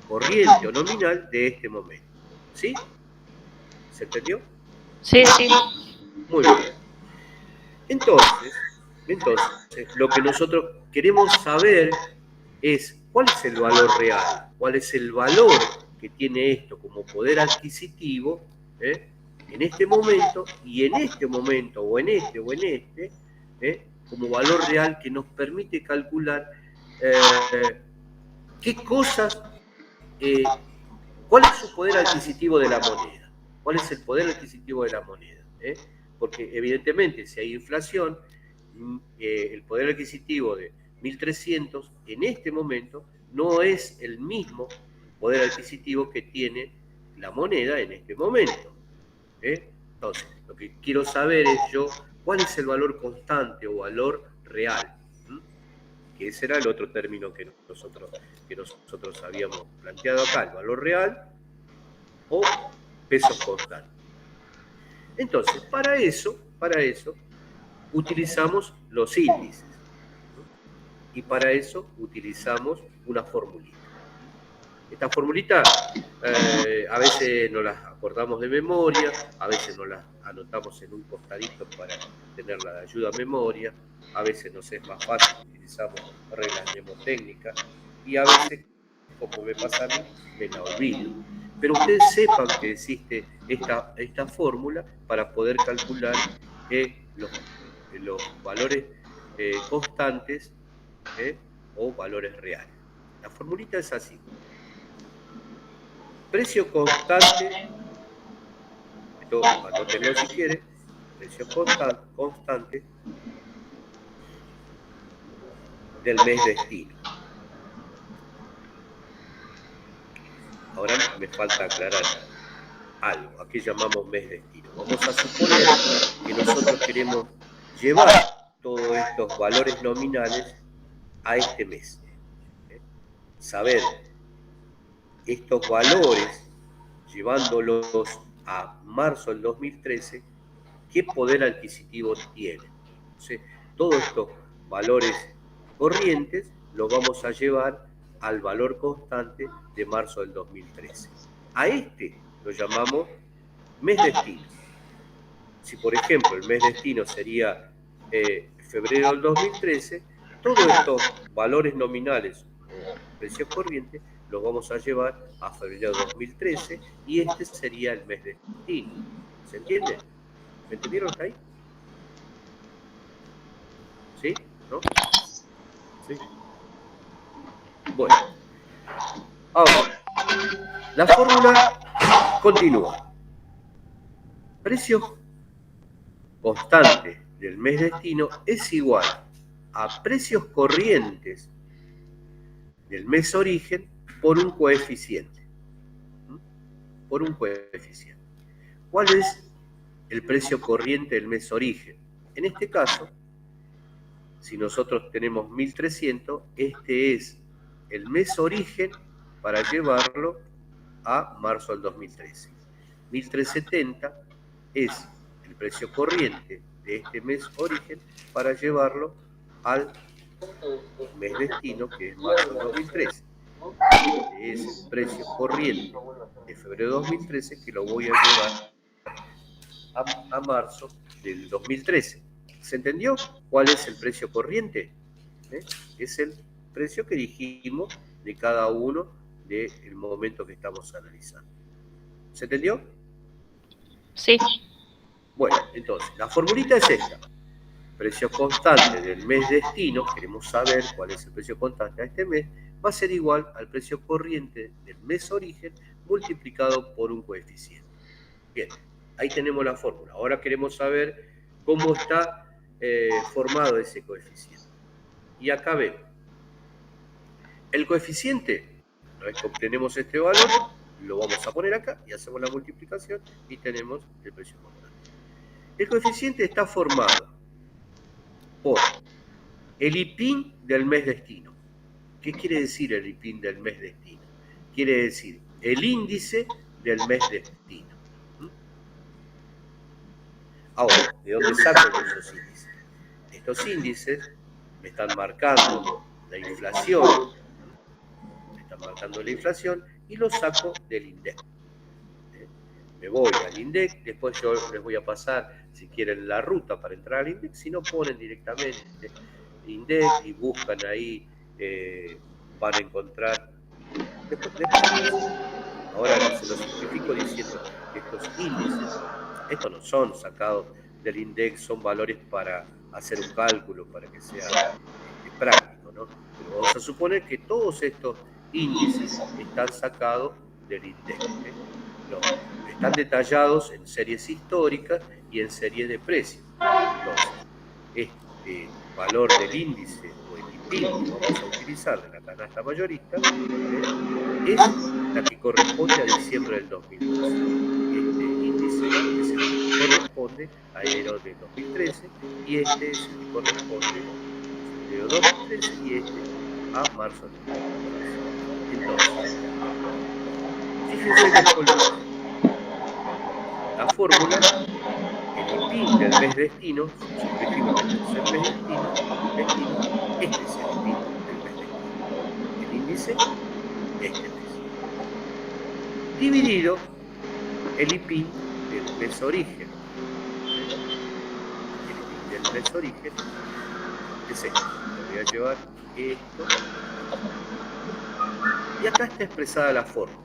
corriente o nominal de este momento. ¿Sí? ¿Se entendió? Sí, sí. Muy bien. Entonces, lo que nosotros queremos saber es cuál es el valor real, cuál es el valor que tiene esto como poder adquisitivo en este momento y en este momento o en este como valor real que nos permite calcular qué cosas, cuál es su poder adquisitivo de la moneda, cuál es el poder adquisitivo de la moneda. Porque evidentemente si hay inflación, el poder adquisitivo de 1.300 en este momento no es el mismo poder adquisitivo que tiene la moneda en este momento. Entonces, lo que quiero saber es yo cuál es el valor constante o valor real, que ese era el otro término que nosotros habíamos planteado acá, el valor real o pesos constantes. Entonces, para eso utilizamos los índices. Y para eso utilizamos una formulita. Esta formulita a veces nos las acordamos de memoria, a veces nos las anotamos en un costadito para tenerla de ayuda a memoria, a veces nos es más fácil, utilizamos reglas mnemotécnicas y a veces, como me pasa a mí, me la olvido. Pero ustedes sepan que existe esta fórmula para poder calcular los valores constantes o valores reales. La formulita es así. Precio constante, esto anótenlo si quieren, precio constante del mes destino. Ahora me falta aclarar algo. ¿A qué llamamos mes destino? Vamos a suponer que nosotros queremos llevar todos estos valores nominales a este mes. Saber estos valores, llevándolos a marzo del 2013, ¿qué poder adquisitivo tienen? Entonces, todos estos valores corrientes los vamos a llevar al valor constante de marzo del 2013. A este lo llamamos mes destino. Si, por ejemplo, el mes destino sería febrero del 2013, todos estos valores nominales o precios corrientes los vamos a llevar a febrero del 2013 y este sería el mes destino. ¿Se entiende? ¿Me entendieron hasta ahí? ¿Sí? ¿No? ¿Sí? Bueno. Ahora, la fórmula continúa. Precio constante del mes destino es igual a precios corrientes del mes origen por un coeficiente. Por un coeficiente. ¿Cuál es el precio corriente del mes origen? En este caso, si nosotros tenemos 1.300, este es el mes origen para llevarlo a marzo del 2013. 1.370 es el precio corriente de este mes origen para llevarlo al mes destino, que es marzo del 2013. Este es el precio corriente de febrero de 2013 que lo voy a llevar a marzo del 2013. ¿Se entendió cuál es el precio corriente? Es el precio que dijimos de cada uno del momento que estamos analizando. ¿Se entendió? Sí. Bueno, entonces, la formulita es esta. Precio constante del mes destino, queremos saber cuál es el precio constante a este mes, va a ser igual al precio corriente del mes origen multiplicado por un coeficiente. Bien, ahí tenemos la fórmula. Ahora queremos saber cómo está formado ese coeficiente. Y acá vemos. El coeficiente Una vez que obtenemos este valor, lo vamos a poner acá y hacemos la multiplicación y tenemos el precio constante. El coeficiente está formado por el IPIN del mes destino. ¿Qué quiere decir el IPIN del mes destino? Quiere decir el índice del mes destino. Ahora, ¿de dónde saco esos índices? Estos índices me están marcando la inflación, y lo saco del INDEC. Me voy al INDEC, después yo les voy a pasar, si quieren, la ruta para entrar al INDEC, si no ponen directamente INDEC y buscan ahí, van a encontrar. Después, ahora se lo simplifico diciendo que estos índices, estos no son sacados del INDEC, son valores para hacer un cálculo, para que sea práctico, ¿no? Pero vamos a suponer que todos estos índices están sacados del INDEC, no, están detallados en series históricas y en series de precios. Entonces, este valor del índice o el IPIN que vamos a utilizar de la canasta mayorista es la que corresponde a diciembre del 2012. Este índice es el que corresponde a enero del 2013 y este es el que corresponde a enero del 2013 y este a marzo del 2013. Entonces, fíjense los colores. La fórmula, el IPIN del mes destino, sustituimos el mes destino, este es el IPIN del mes destino. El índice, este mes. Dividido el IPIN del mes origen. El IPIN del mes origen es este. Le voy a llevar esto. Y acá está expresada la fórmula.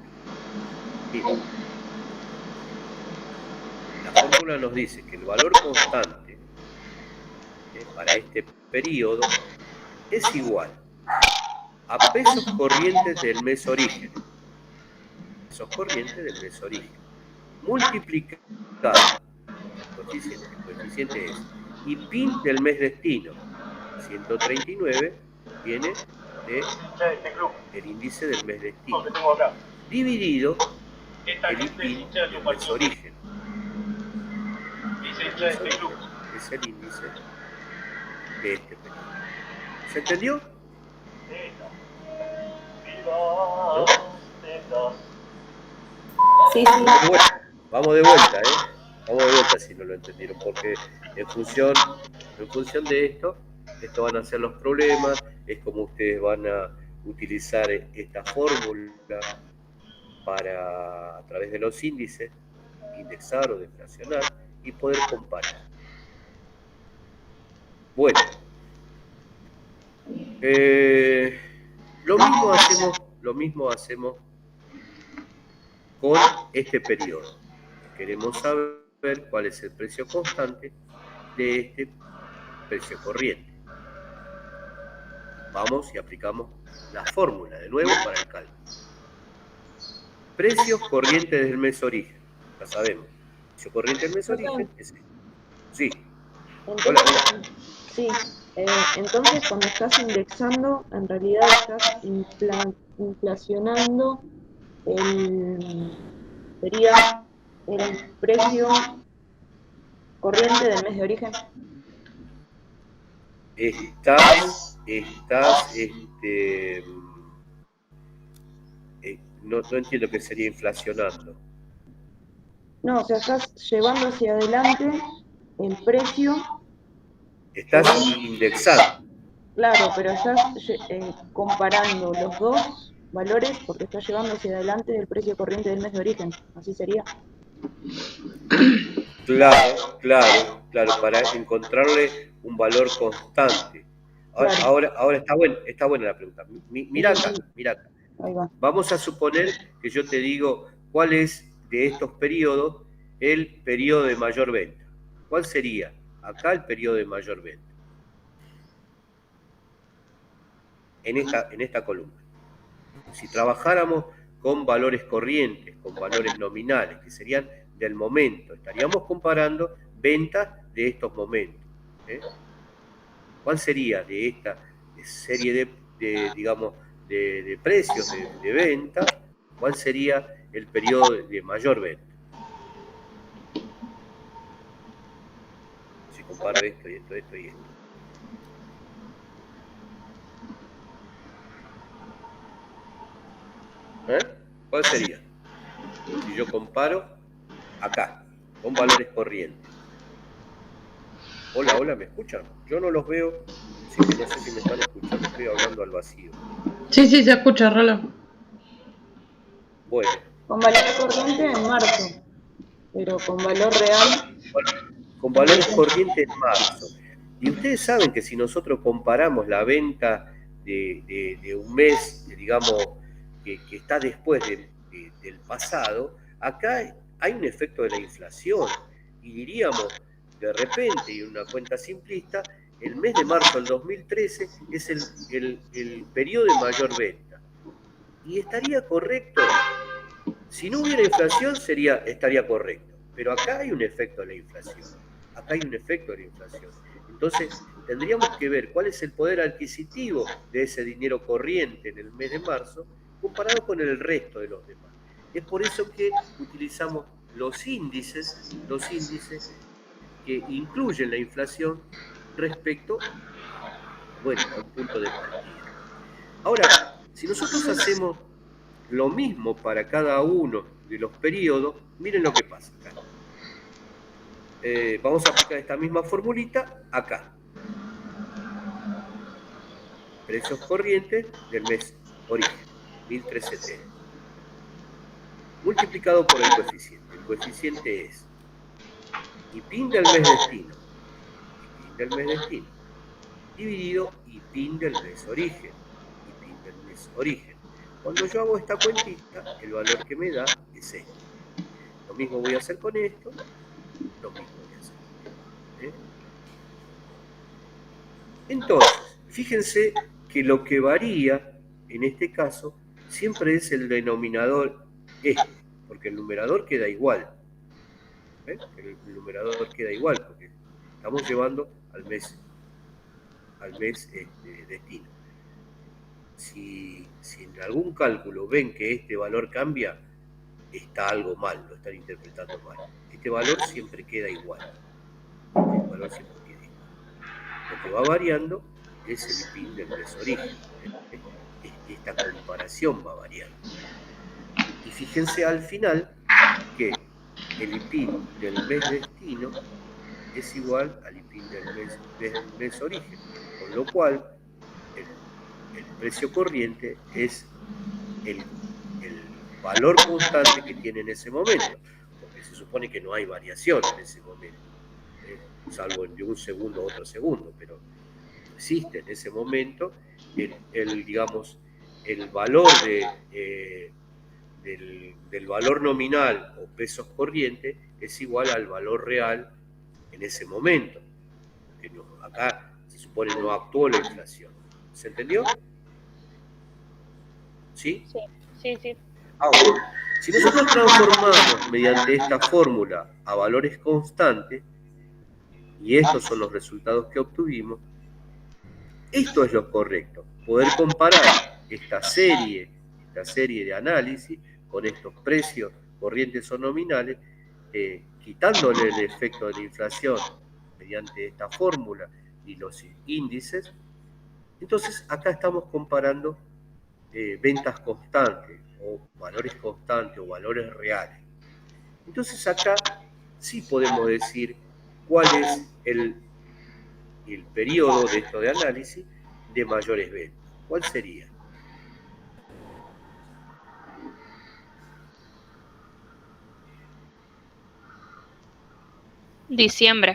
Miren. La fórmula nos dice que el valor constante para este periodo es igual a pesos corrientes del mes origen. Pesos corrientes del mes origen. Multiplicado. El coeficiente es IPIN del mes destino. 139 viene del índice del mes destino. Dividido el IPIN del mes origen. Es el índice de este periodo. ¿Se entendió? ¿No? Sí, sí. Vamos de vuelta, Vamos de vuelta si no lo entendieron, porque en función de esto van a ser los problemas, es como ustedes van a utilizar esta fórmula para, a través de los índices, indexar o deflacionar y poder comparar. Bueno, lo mismo hacemos con este periodo. Queremos saber cuál es el precio constante de este precio corriente. Vamos y aplicamos la fórmula de nuevo para el cálculo. Precios corrientes del mes origen. Ya sabemos. Precio corriente del mes origen es este. Sí. Entonces, sí. Entonces, cuando estás indexando, en realidad estás inflacionando sería el precio corriente del mes de origen. No entiendo qué sería inflacionando. No, o sea, estás llevando hacia adelante el precio. Estás indexando. Claro, pero estás comparando los dos valores porque estás llevando hacia adelante el precio corriente del mes de origen. Así sería. Claro, para encontrarle un valor constante. Ahora está buena la pregunta. Mira acá. Ahí va. Vamos a suponer que yo te digo cuál es de estos periodos el periodo de mayor venta. ¿Cuál sería acá el periodo de mayor venta? En esta columna. Si trabajáramos con valores corrientes, con valores nominales, que serían del momento, estaríamos comparando ventas de estos momentos. ¿Cuál sería de esta serie de de precios de venta, ¿cuál sería el periodo de mayor venta? Si comparo esto y esto, esto y esto. ¿Cuál sería? Si yo comparo acá, con valores corrientes. Hola, hola, ¿me escuchan? Yo no los veo, así que no sé si me están escuchando, estoy hablando al vacío. Sí, sí, se escucha, Rolo. Bueno. Con valor corriente en marzo, pero con valor real. Con valores corrientes en marzo. Y ustedes saben que si nosotros comparamos la venta de un mes, digamos, que está después del pasado, acá hay un efecto de la inflación. Y diríamos, de repente, y una cuenta simplista, el mes de marzo del 2013 es el periodo de mayor venta. Y estaría correcto. Si no hubiera inflación, estaría correcto. Pero acá hay un efecto de la inflación. Acá hay un efecto de la inflación. Entonces, tendríamos que ver cuál es el poder adquisitivo de ese dinero corriente en el mes de marzo comparado con el resto de los demás. Es por eso que utilizamos los índices que incluyen la inflación respecto, bueno, a un punto de partida. Ahora, si nosotros hacemos lo mismo para cada uno de los periodos, miren lo que pasa acá. Vamos a aplicar esta misma formulita acá. Precios corrientes del mes origen, 1370. Multiplicado por el coeficiente. El coeficiente es IPIN del mes destino. IPIN del mes destino. Dividido IPIN del mes origen. IPIN del mes origen. Cuando yo hago esta cuentita, el valor que me da es este. Lo mismo voy a hacer con esto. Lo mismo voy a hacer con esto. Entonces, fíjense que lo que varía, en este caso, siempre es el denominador porque el numerador queda igual. El numerador queda igual, porque estamos llevando al mes destino. Si en algún cálculo ven que este valor cambia, está algo mal, lo están interpretando mal. Este valor siempre queda igual. Este valor siempre queda igual. Lo que va variando es el IPIN del mes origen. Esta comparación va variando. Y fíjense al final que el IPIN del mes destino es igual al IPIN del mes origen, con lo cual el precio corriente es el valor constante que tiene en ese momento, porque se supone que no hay variación en ese momento, salvo de un segundo a otro segundo, pero existe en ese momento digamos, el valor del valor nominal o pesos corrientes es igual al valor real en ese momento. Porque acá se supone no actuó la inflación. ¿Se entendió? ¿Sí? Sí. Ahora, si nosotros transformamos mediante esta fórmula a valores constantes, y estos son los resultados que obtuvimos, esto es lo correcto, poder comparar esta serie de análisis con estos precios corrientes o nominales, quitándole el efecto de la inflación mediante esta fórmula y los índices. Entonces acá estamos comparando ventas constantes o valores constantes o valores reales. Entonces acá sí podemos decir cuál es el periodo de esto de análisis de mayores ventas. ¿Cuál sería? Diciembre.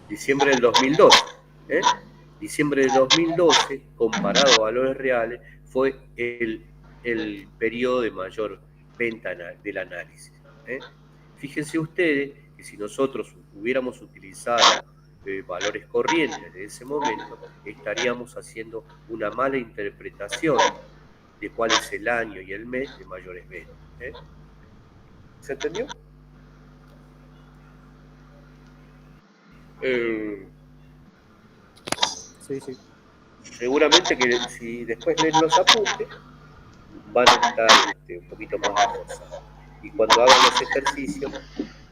Diciembre del 2012. Diciembre del 2012, comparado a valores reales, fue el periodo de mayor venta del análisis. Fíjense ustedes que si nosotros hubiéramos utilizado valores corrientes de ese momento, estaríamos haciendo una mala interpretación de cuál es el año y el mes de mayores ventas. ¿Se entendió? Sí. seguramente que si después leen los apuntes, van a estar un poquito más reforzados. Y cuando hagan los ejercicios,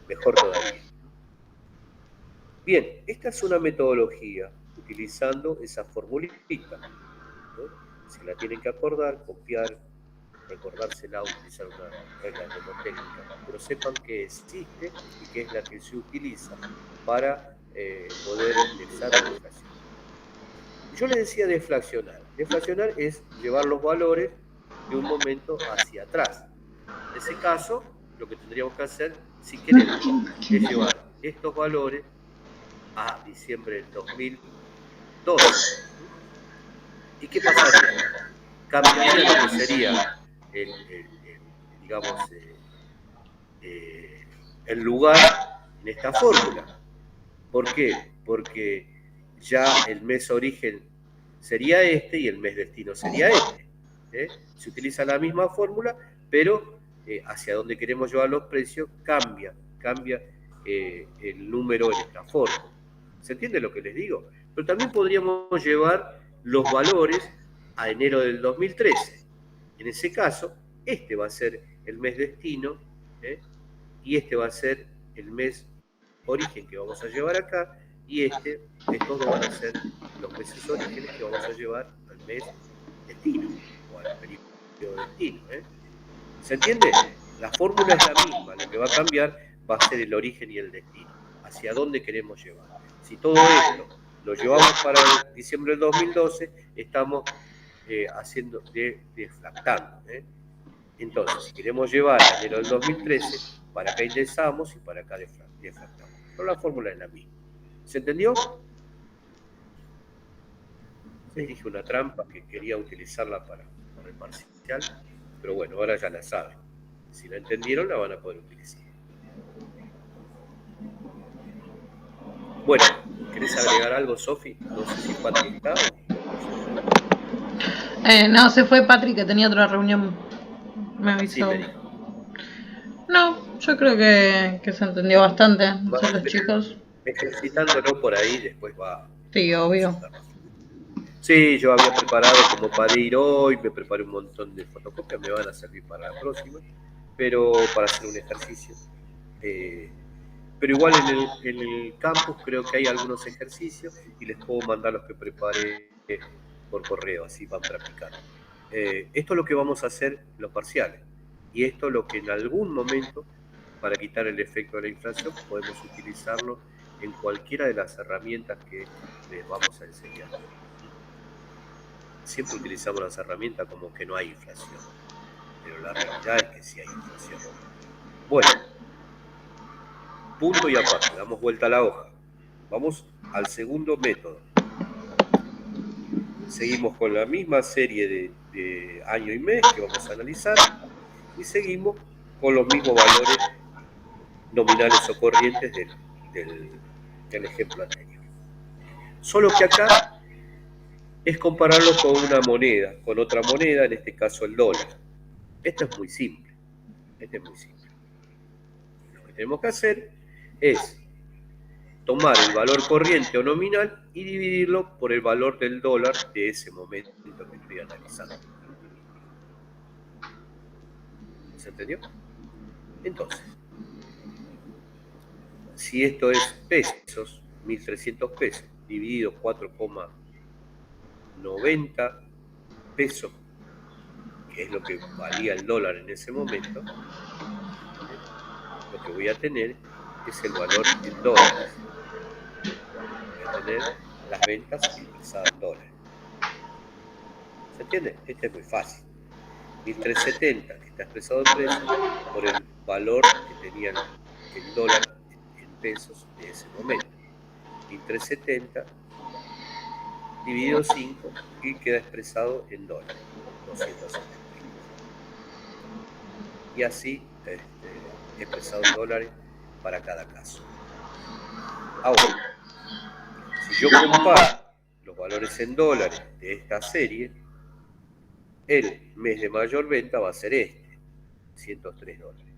mejor todavía. Bien, esta es una metodología utilizando esa formulita, ¿no? Se la tienen que acordar, copiar, recordársela, utilizar una regla mnemotécnica, pero sepan que existe y que es la que se utiliza para poder indexar la inflación. Yo les decía deflacionar. Deflacionar es llevar los valores de un momento hacia atrás. En ese caso, lo que tendríamos que hacer, si queremos, es llevar estos valores a diciembre del 2012. ¿Y qué pasaría? Cambiaría lo que sería el lugar en esta fórmula. ¿Por qué? Porque ya el mes origen sería este y el mes destino sería este. Se utiliza la misma fórmula, pero hacia donde queremos llevar los precios cambia el número en esta fórmula. ¿Se entiende lo que les digo? Pero también podríamos llevar los valores a enero del 2013. En ese caso, este va a ser el mes destino, y este va a ser el mes origen que vamos a llevar acá, y estos dos van a ser los meses orígenes que vamos a llevar al mes destino, o al periodo destino. ¿Se entiende? La fórmula es la misma, lo que va a cambiar va a ser el origen y el destino, hacia dónde queremos llevar. Si todo esto lo llevamos para diciembre del 2012, estamos deflactando. Entonces, si queremos llevar a enero del 2013, para acá indexamos y para acá deflactamos. Pero la fórmula es la misma. ¿Se entendió? Les dije una trampa que quería utilizarla para el parcial, pero bueno, ahora ya la saben. Si la entendieron, la van a poder utilizar. Bueno, ¿querés agregar algo, Sofi? No sé si Patrick está o... No, se fue Patrick, que tenía otra reunión. Me avisó. Sí, no, yo creo que se entendió bastante. Los chicos. Ejercitándolo por ahí, después va. Sí, obvio. Sí, yo había preparado como para ir hoy, me preparé un montón de fotocopias, me van a servir para la próxima, pero para hacer un ejercicio. Pero igual en el campus creo que hay algunos ejercicios y les puedo mandar los que preparé por correo, así van practicando. Esto es lo que vamos a hacer los parciales, y esto es lo que en algún momento, para quitar el efecto de la inflación, podemos utilizarlo en cualquiera de las herramientas que les vamos a enseñar. Siempre utilizamos las herramientas como que no hay inflación, pero la realidad es que sí hay inflación. Bueno, punto y aparte, damos vuelta a la hoja. Vamos al segundo método. Seguimos con la misma serie de año y mes que vamos a analizar y seguimos con los mismos valores nominales o corrientes del ejemplo anterior. Solo que acá es compararlo con una moneda, con otra moneda, en este caso el dólar. Esto es muy simple. Lo que tenemos que hacer es tomar el valor corriente o nominal y dividirlo por el valor del dólar de ese momento que estoy analizando. ¿Se entendió? Entonces, si esto es pesos, 1.300 pesos, dividido 4,90 pesos, que es lo que valía el dólar en ese momento, lo que voy a tener es el valor en dólares. Voy a tener las ventas expresadas en dólares. ¿Se entiende? Este es muy fácil. 1.370, que está expresado en pesos, por el valor que tenía el dólar en pesos de ese momento. 1.370 dividido 5 y queda expresado en dólares, 270. Y así expresado en dólares para cada caso. Ahora, si yo comparo los valores en dólares de esta serie, el mes de mayor venta va a ser este, 103 dólares.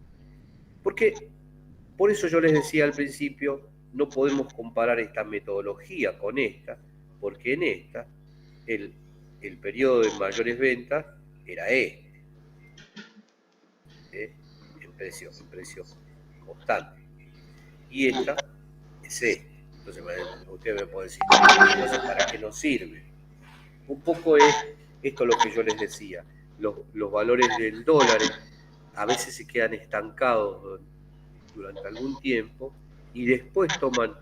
Porque, por eso yo les decía al principio, no podemos comparar esta metodología con esta, porque en esta el periodo de mayores ventas era este, en precio constante. Y esta es este. Entonces, usted me puede decir, entonces, ¿para qué nos sirve? Un poco es esto lo que yo les decía. Los valores del dólar a veces se quedan estancados durante algún tiempo y después toman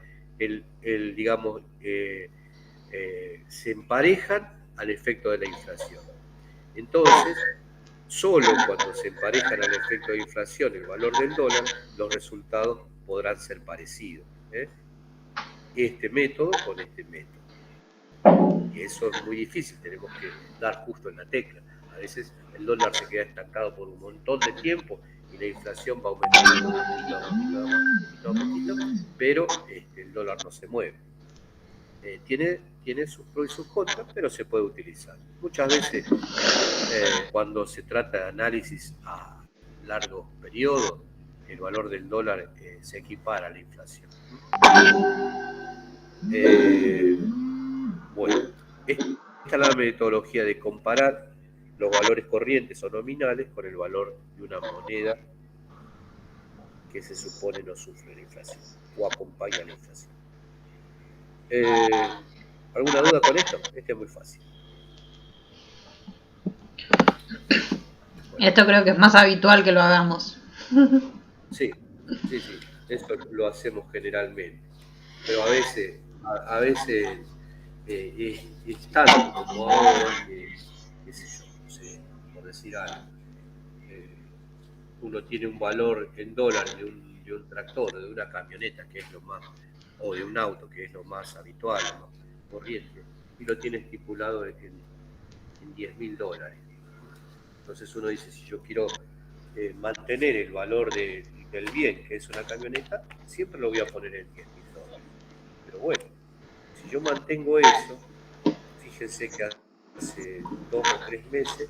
digamos, se emparejan al efecto de la inflación. Entonces, solo cuando se emparejan al efecto de inflación el valor del dólar, los resultados podrán ser parecidos. Este método con este método. Y eso es muy difícil, tenemos que dar justo en la tecla. A veces el dólar se queda estancado por un montón de tiempo y la inflación va aumentando, pero el dólar no se mueve. Tiene sus pros y sus contras, pero se puede utilizar. Muchas veces, cuando se trata de análisis a largos periodos, el valor del dólar se equipara a la inflación. Bueno, esta es la metodología de comparar los valores corrientes o nominales con el valor de una moneda que se supone no sufre la inflación o acompaña la inflación. ¿Alguna duda con esto? Este es muy fácil. Bueno. Esto creo que es más habitual que lo hagamos. Sí, eso lo hacemos generalmente. Pero a veces es tanto como ahora qué sé yo, no sé, por decir algo. Uno tiene un valor en dólares de un tractor, de una camioneta, que es lo más, o de un auto, que es lo más habitual, lo más corriente, y lo tiene estipulado en $10.000. Entonces uno dice, si yo quiero mantener el valor del bien, que es una camioneta, siempre lo voy a poner en $10.000. Pero bueno, si yo mantengo eso, fíjense que hace 2 o 3 meses,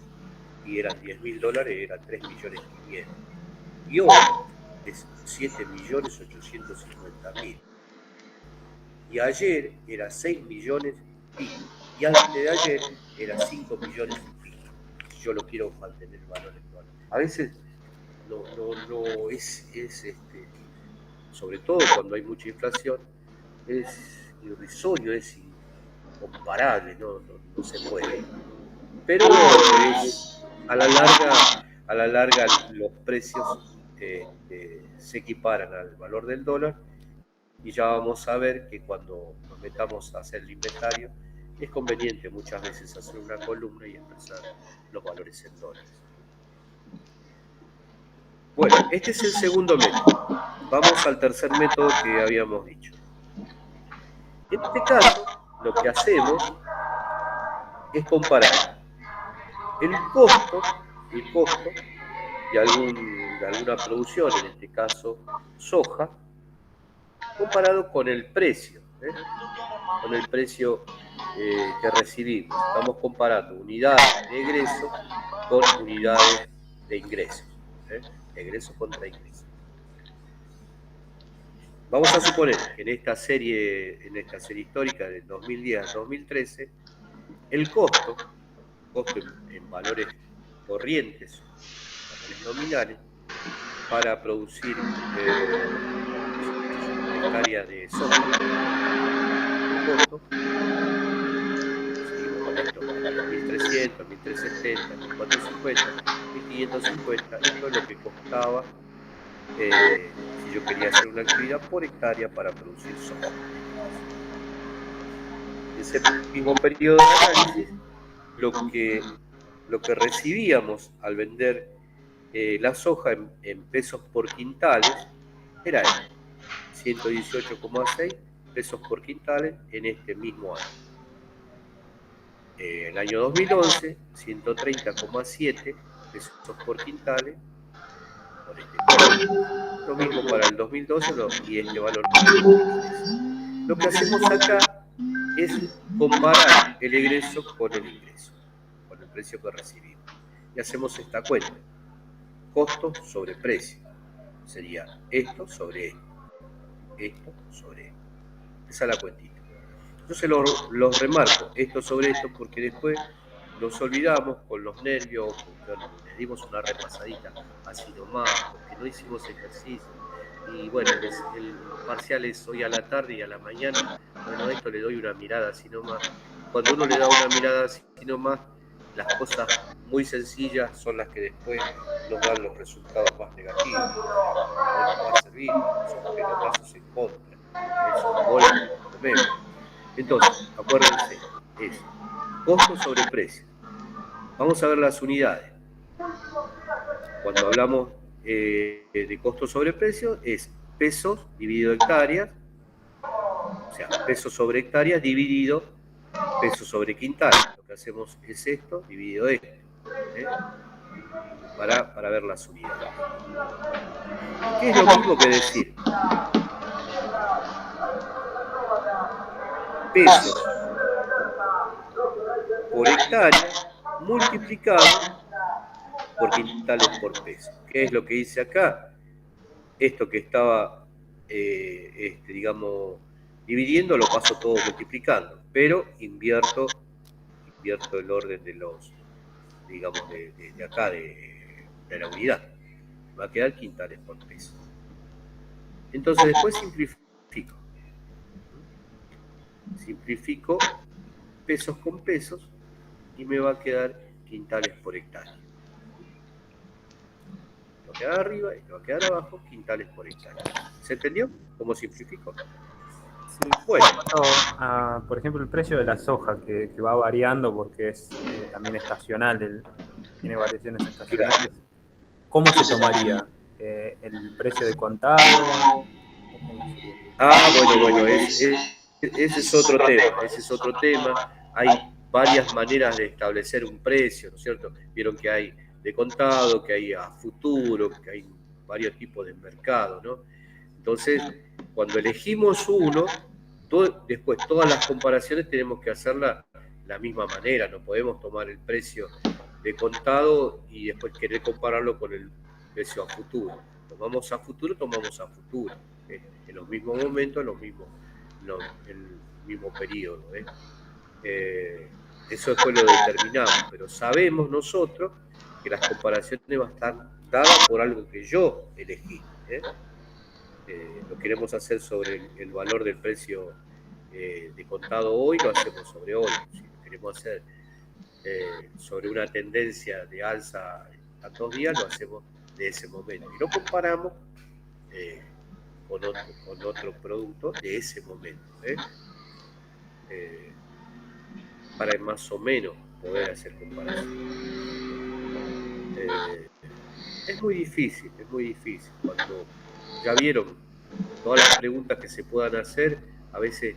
y eran $10.000, eran 3.500.000. Y hoy es 7.850.000. Y ayer era 6 millones y pico. Y antes de ayer era 5 millones y pico. Si yo lo quiero mantener el valor actual. A veces no es sobre todo cuando hay mucha inflación, es irrisorio, es incomparable, no se puede. Pero a la larga los precios se equiparan al valor del dólar, y ya vamos a ver que cuando nos metamos a hacer el inventario es conveniente muchas veces hacer una columna y expresar los valores en dólares. Bueno, este es el segundo método. Vamos al tercer método que habíamos dicho. En este caso, lo que hacemos es comparar el costo de alguna producción, en este caso soja, comparado con el precio, que recibimos. Estamos comparando unidades de egreso con unidades de ingresos, egreso contra ingreso. Vamos a suponer que en esta serie histórica del 2010 al 2013, el costo en valores corrientes, valores nominales, para producir una hectárea de soja, el costo, seguimos con esto, 1.300, 1.370, 1.450, 1.550, esto es lo que costaba si yo quería hacer una actividad por hectárea para producir soja. En ese mismo periodo de análisis, lo que recibíamos al vender la soja en pesos por quintales era 118,6 pesos por quintales en este mismo año. El año 2011, 130,7 pesos por quintales por este valor. Lo mismo para el 2012 y este valor. Lo que hacemos acá es comparar el egreso con el ingreso, con el precio que recibimos. Y hacemos esta cuenta. Costo sobre precio. Sería esto sobre esto. Esto sobre esto. Esa es la cuentita. Entonces los remarco, esto sobre esto, porque después nos olvidamos con los nervios, porque les dimos una repasadita así nomás, porque no hicimos ejercicio. Y bueno, el parcial es hoy a la tarde y a la mañana. Bueno, a esto le doy una mirada así nomás. Cuando uno le da una mirada así nomás, las cosas muy sencillas son las que después nos dan los resultados más negativos. No va a servir, son pelotazos en contra. Es un gol que comemos. Entonces, acuérdense, es costo sobre precio. Vamos a ver las unidades. Cuando hablamos de costo sobre precio, es pesos dividido hectáreas, o sea, pesos sobre hectáreas dividido pesos sobre quintal. Lo que hacemos es esto dividido esto, para ver las unidades. ¿Qué es lo mismo que decir? Pesos por hectárea multiplicado por quintales por peso. ¿Qué es lo que hice acá? Esto que estaba, digamos, dividiendo lo paso todo multiplicando, pero invierto el orden de los, digamos, de acá, de la unidad. Va a quedar quintales por peso. Entonces después simplifico. Simplifico pesos con pesos y me va a quedar quintales por hectárea. Lo va a quedar arriba y lo va a quedar abajo, quintales por hectárea. ¿Se entendió cómo simplifico? Sí. Bueno, por ejemplo, el precio de la soja que va variando porque es también estacional, tiene variaciones estacionales. ¿Cómo se tomaría? ¿El precio de contado? Bueno, ese es otro tema, Hay varias maneras de establecer un precio, ¿no es cierto? Vieron que hay de contado, que hay a futuro, que hay varios tipos de mercado, ¿no? Entonces, cuando elegimos uno, después todas las comparaciones tenemos que hacerla de la misma manera, no podemos tomar el precio de contado y después querer compararlo con el precio a futuro. Tomamos a futuro. En los mismos momentos, en el mismo periodo. Eso después lo determinamos, pero sabemos nosotros que las comparaciones van a estar dadas por algo que yo elegí. Lo queremos hacer sobre el valor del precio de contado hoy, lo hacemos sobre hoy. Si lo queremos hacer sobre una tendencia de alza en tantos días, lo hacemos de ese momento. Y lo comparamos con otro producto de ese momento. Para más o menos poder hacer comparación. Es muy difícil. Cuando ya vieron todas las preguntas que se puedan hacer, a veces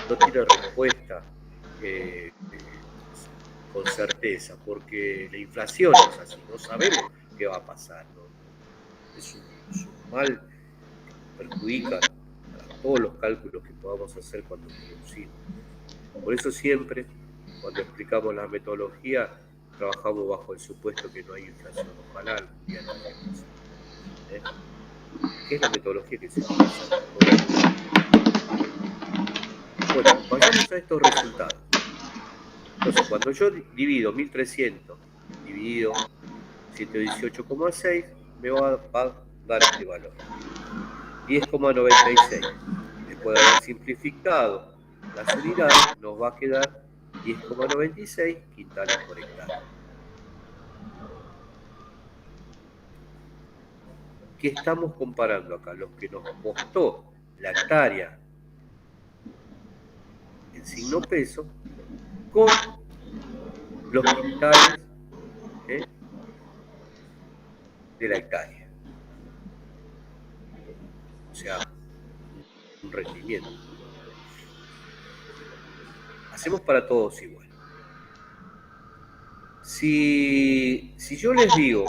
no tiene respuesta con certeza, porque la inflación es así, no sabemos qué va a pasar, ¿no? Es un mal que perjudica a todos los cálculos que podamos hacer cuando producimos. Por eso siempre, cuando explicamos la metodología, trabajamos bajo el supuesto que no hay inflación. Ojalá algún día no haya inflación. ¿Qué es la metodología que se utiliza? Bueno, vayamos a estos resultados. Entonces, cuando yo divido 1300 dividido 118,6, me va a dar este valor. 10,96. Después de haber simplificado las unidades, nos va a quedar 10,96 quintales por hectárea. ¿Qué estamos comparando acá? Lo que nos costó la hectárea en signo peso con los quintales de la hectárea. O sea, un rendimiento. Hacemos para todos igual. Si yo les digo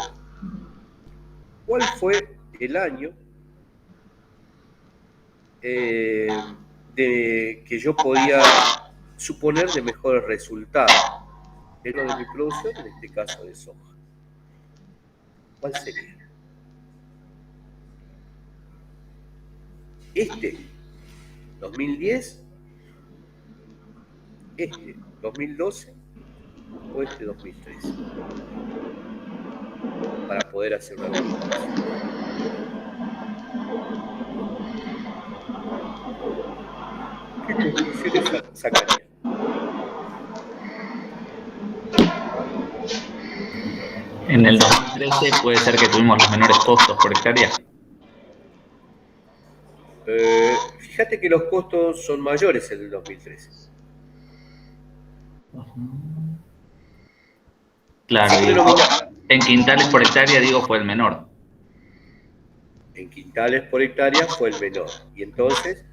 cuál fue el año que yo podía suponer de mejores resultados en lo de mi producción, en este caso de soja, ¿cuál sería? Este, 2010, este 2012 o este 2013, para poder hacer una comparación. ¿Qué conclusiones sacaría? En el 2013 puede ser que tuvimos los menores costos por hectárea. Fíjate que los costos son mayores en el 2013. Claro, y en quintales por hectárea, digo, fue el menor. En quintales por hectárea fue el menor. Y entonces,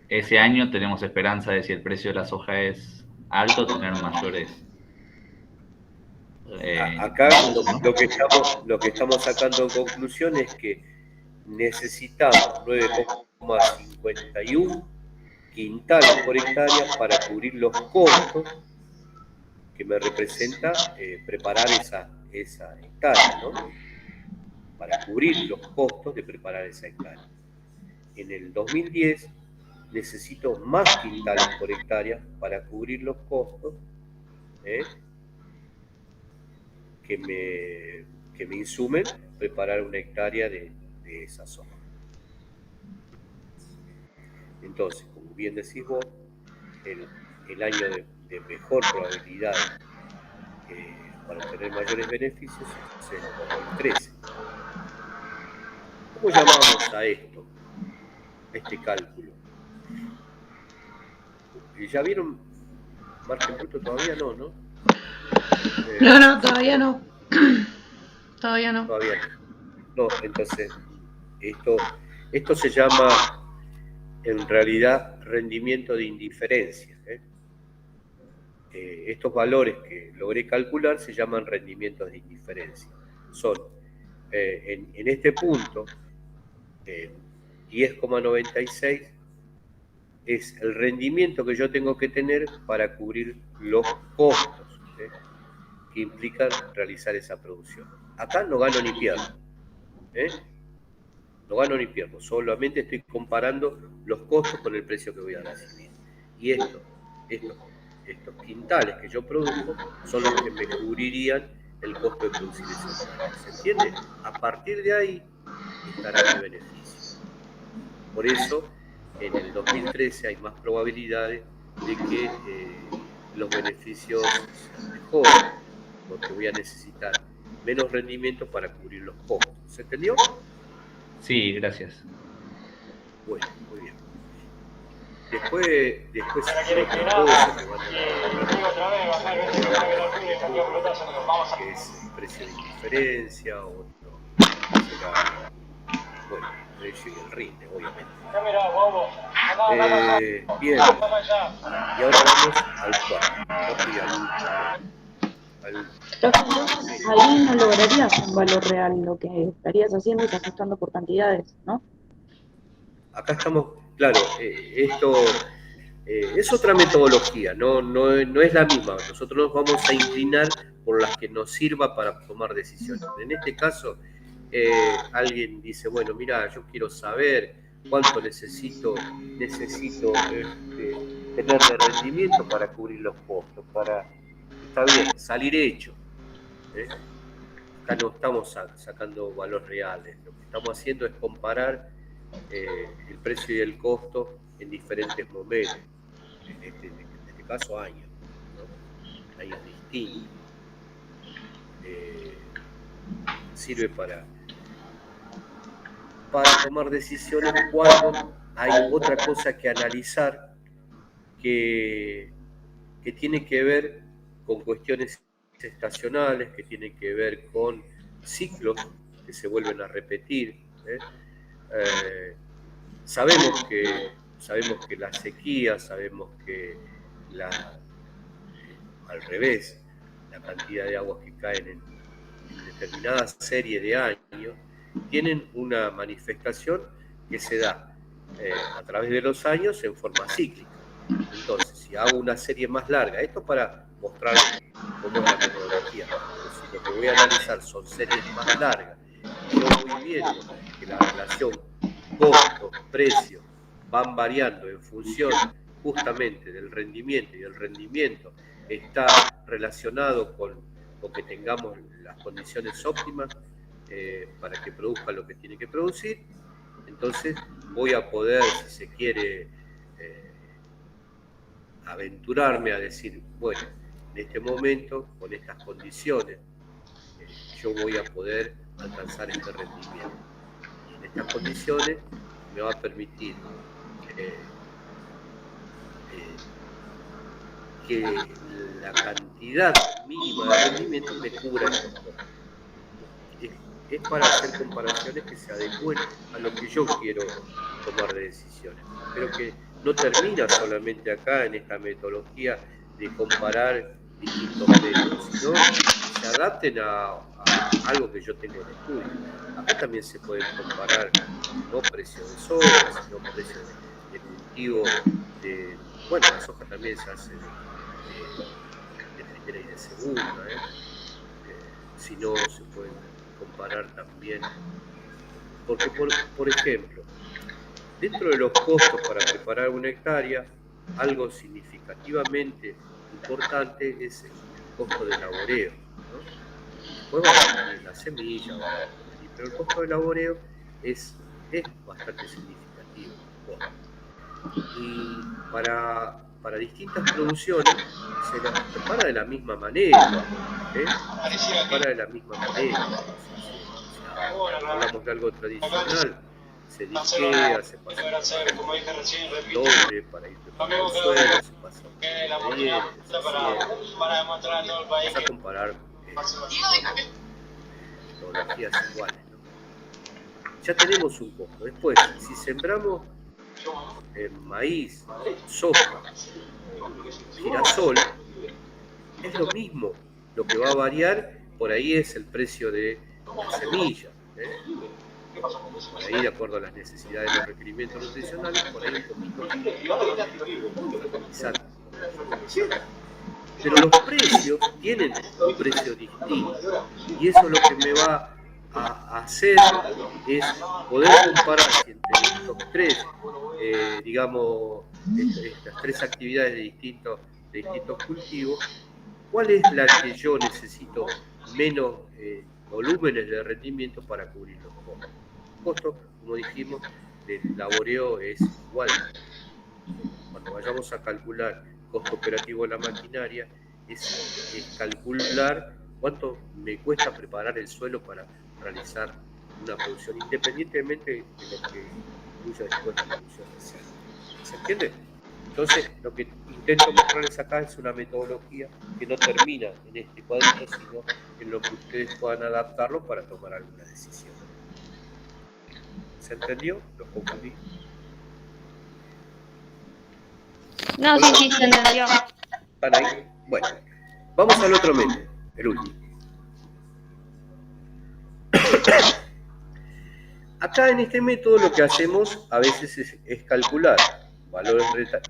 ese año tenemos esperanza de, si el precio de la soja es alto, tener mayores. Acá lo que estamos sacando en conclusión es que necesitamos 9,51 quintales por hectárea para cubrir los costos que me representa preparar esa hectárea, ¿no? Para cubrir los costos de preparar esa hectárea. En el 2010 necesito más quintales por hectárea para cubrir los costos que me insumen preparar una hectárea de esa soja. Entonces, como bien decís vos, el año de mejor probabilidad para obtener mayores beneficios es el 2013. ¿Cómo llamamos a esto, a este cálculo? ¿Ya vieron margen bruto? Todavía no, ¿no? No, todavía no. Todavía no. Todavía no. No, entonces, esto se llama, en realidad, rendimiento de indiferencia. Estos valores que logré calcular se llaman rendimientos de indiferencia. Son, en este punto, 10,96 es el rendimiento que yo tengo que tener para cubrir los costos que implican realizar esa producción. Acá no gano ni pierdo. No gano ni pierdo, solamente estoy comparando los costos con el precio que voy a recibir. Y estos quintales que yo produzco son los que me cubrirían el costo de producir ese quintal. ¿Se entiende? A partir de ahí estará mi beneficio. Por eso, en el 2013 hay más probabilidades de que los beneficios sean mejores, porque voy a necesitar menos rendimiento para cubrir los costos. ¿Se entendió? Sí, gracias. Bueno, muy bien. Después que es el precio de indiferencia, otro será, bueno, el precio y el rinde, obviamente. Bien, y ahora vamos al cuarto, Ahí no lograrías un valor real, lo que estarías haciendo es ajustando por cantidades, ¿no? Acá estamos, claro, esto es otra metodología, no es la misma. Nosotros nos vamos a inclinar por las que nos sirva para tomar decisiones. En este caso, alguien dice, bueno, mira, yo quiero saber cuánto necesito tener de rendimiento para cubrir los costos, está bien, salir hecho. Acá no estamos sacando valores reales, lo que estamos haciendo es comparar el precio y el costo en diferentes momentos, en este caso años, ¿no? Años distintos. Sirve para tomar decisiones cuando hay otra cosa que analizar que tiene que ver con cuestiones estacionales, que tienen que ver con ciclos que se vuelven a repetir. Sabemos que la sequía, sabemos que al revés, la cantidad de aguas que caen en determinada serie de años tienen una manifestación que se da a través de los años en forma cíclica. Entonces, si hago una serie más larga, esto para mostrar cómo es la metodología, pero si lo que voy a analizar son series más largas, yo voy viendo que la relación costo-precio van variando en función justamente del rendimiento, y el rendimiento está relacionado con que tengamos las condiciones óptimas para que produzca lo que tiene que producir, entonces voy a poder, si se quiere, aventurarme a decir, bueno, en este momento, con estas condiciones, yo voy a poder alcanzar este rendimiento. Y en estas condiciones me va a permitir que la cantidad mínima de rendimiento me cubra estos costos. Es para hacer comparaciones que se adecúen a lo que yo quiero tomar de decisiones. Pero que no termina solamente acá en esta metodología de comparar distintos métodos, sino que se adapten a algo que yo tengo en estudio. Acá también se pueden comparar no precios de soja, sino precios de cultivo de... Bueno, la soja también se hace de primera y de segunda, si no se pueden comparar también, porque por ejemplo, dentro de los costos para preparar una hectárea, algo significativamente importante es el costo de laboreo, ¿no? Después va a venir la semilla, pero el costo de laboreo es bastante significativo. Y para distintas producciones se las prepara de la misma manera, se prepara de la misma manera. Hablamos de algo tradicional, se disquea, se pasa doble para ir preparando el suelo, se pasa bien, vamos a comparar metodologías iguales, ¿no? Ya tenemos un costo. Después, si sembramos maíz, soja, girasol, es lo mismo. Lo que va a variar por ahí es el precio de la semilla. Por ahí, de acuerdo a las necesidades de los requerimientos nutricionales, por ahí un poquito fertilizante. Pero los precios tienen un precio distinto. Y eso lo que me va a hacer es poder comparar si entre estos tres, digamos, estas tres actividades de distintos cultivos, cuál es la que yo necesito menos volúmenes de rendimiento para cubrir los costos. El costo, como dijimos, del laboreo es igual. Cuando vayamos a calcular costo operativo de la maquinaria, es calcular cuánto me cuesta preparar el suelo para realizar una producción, independientemente de lo que incluya después la producción inicial. ¿Se entiende? Entonces, lo que intento mostrarles acá es una metodología que no termina en este cuadrito, sino en lo que ustedes puedan adaptarlo para tomar alguna decisión. ¿Se entendió? ¿Lo confundí? No, sí, se entendió. ¿Están ahí? Bueno, vamos al otro método, el último. Acá en este método lo que hacemos a veces es calcular valores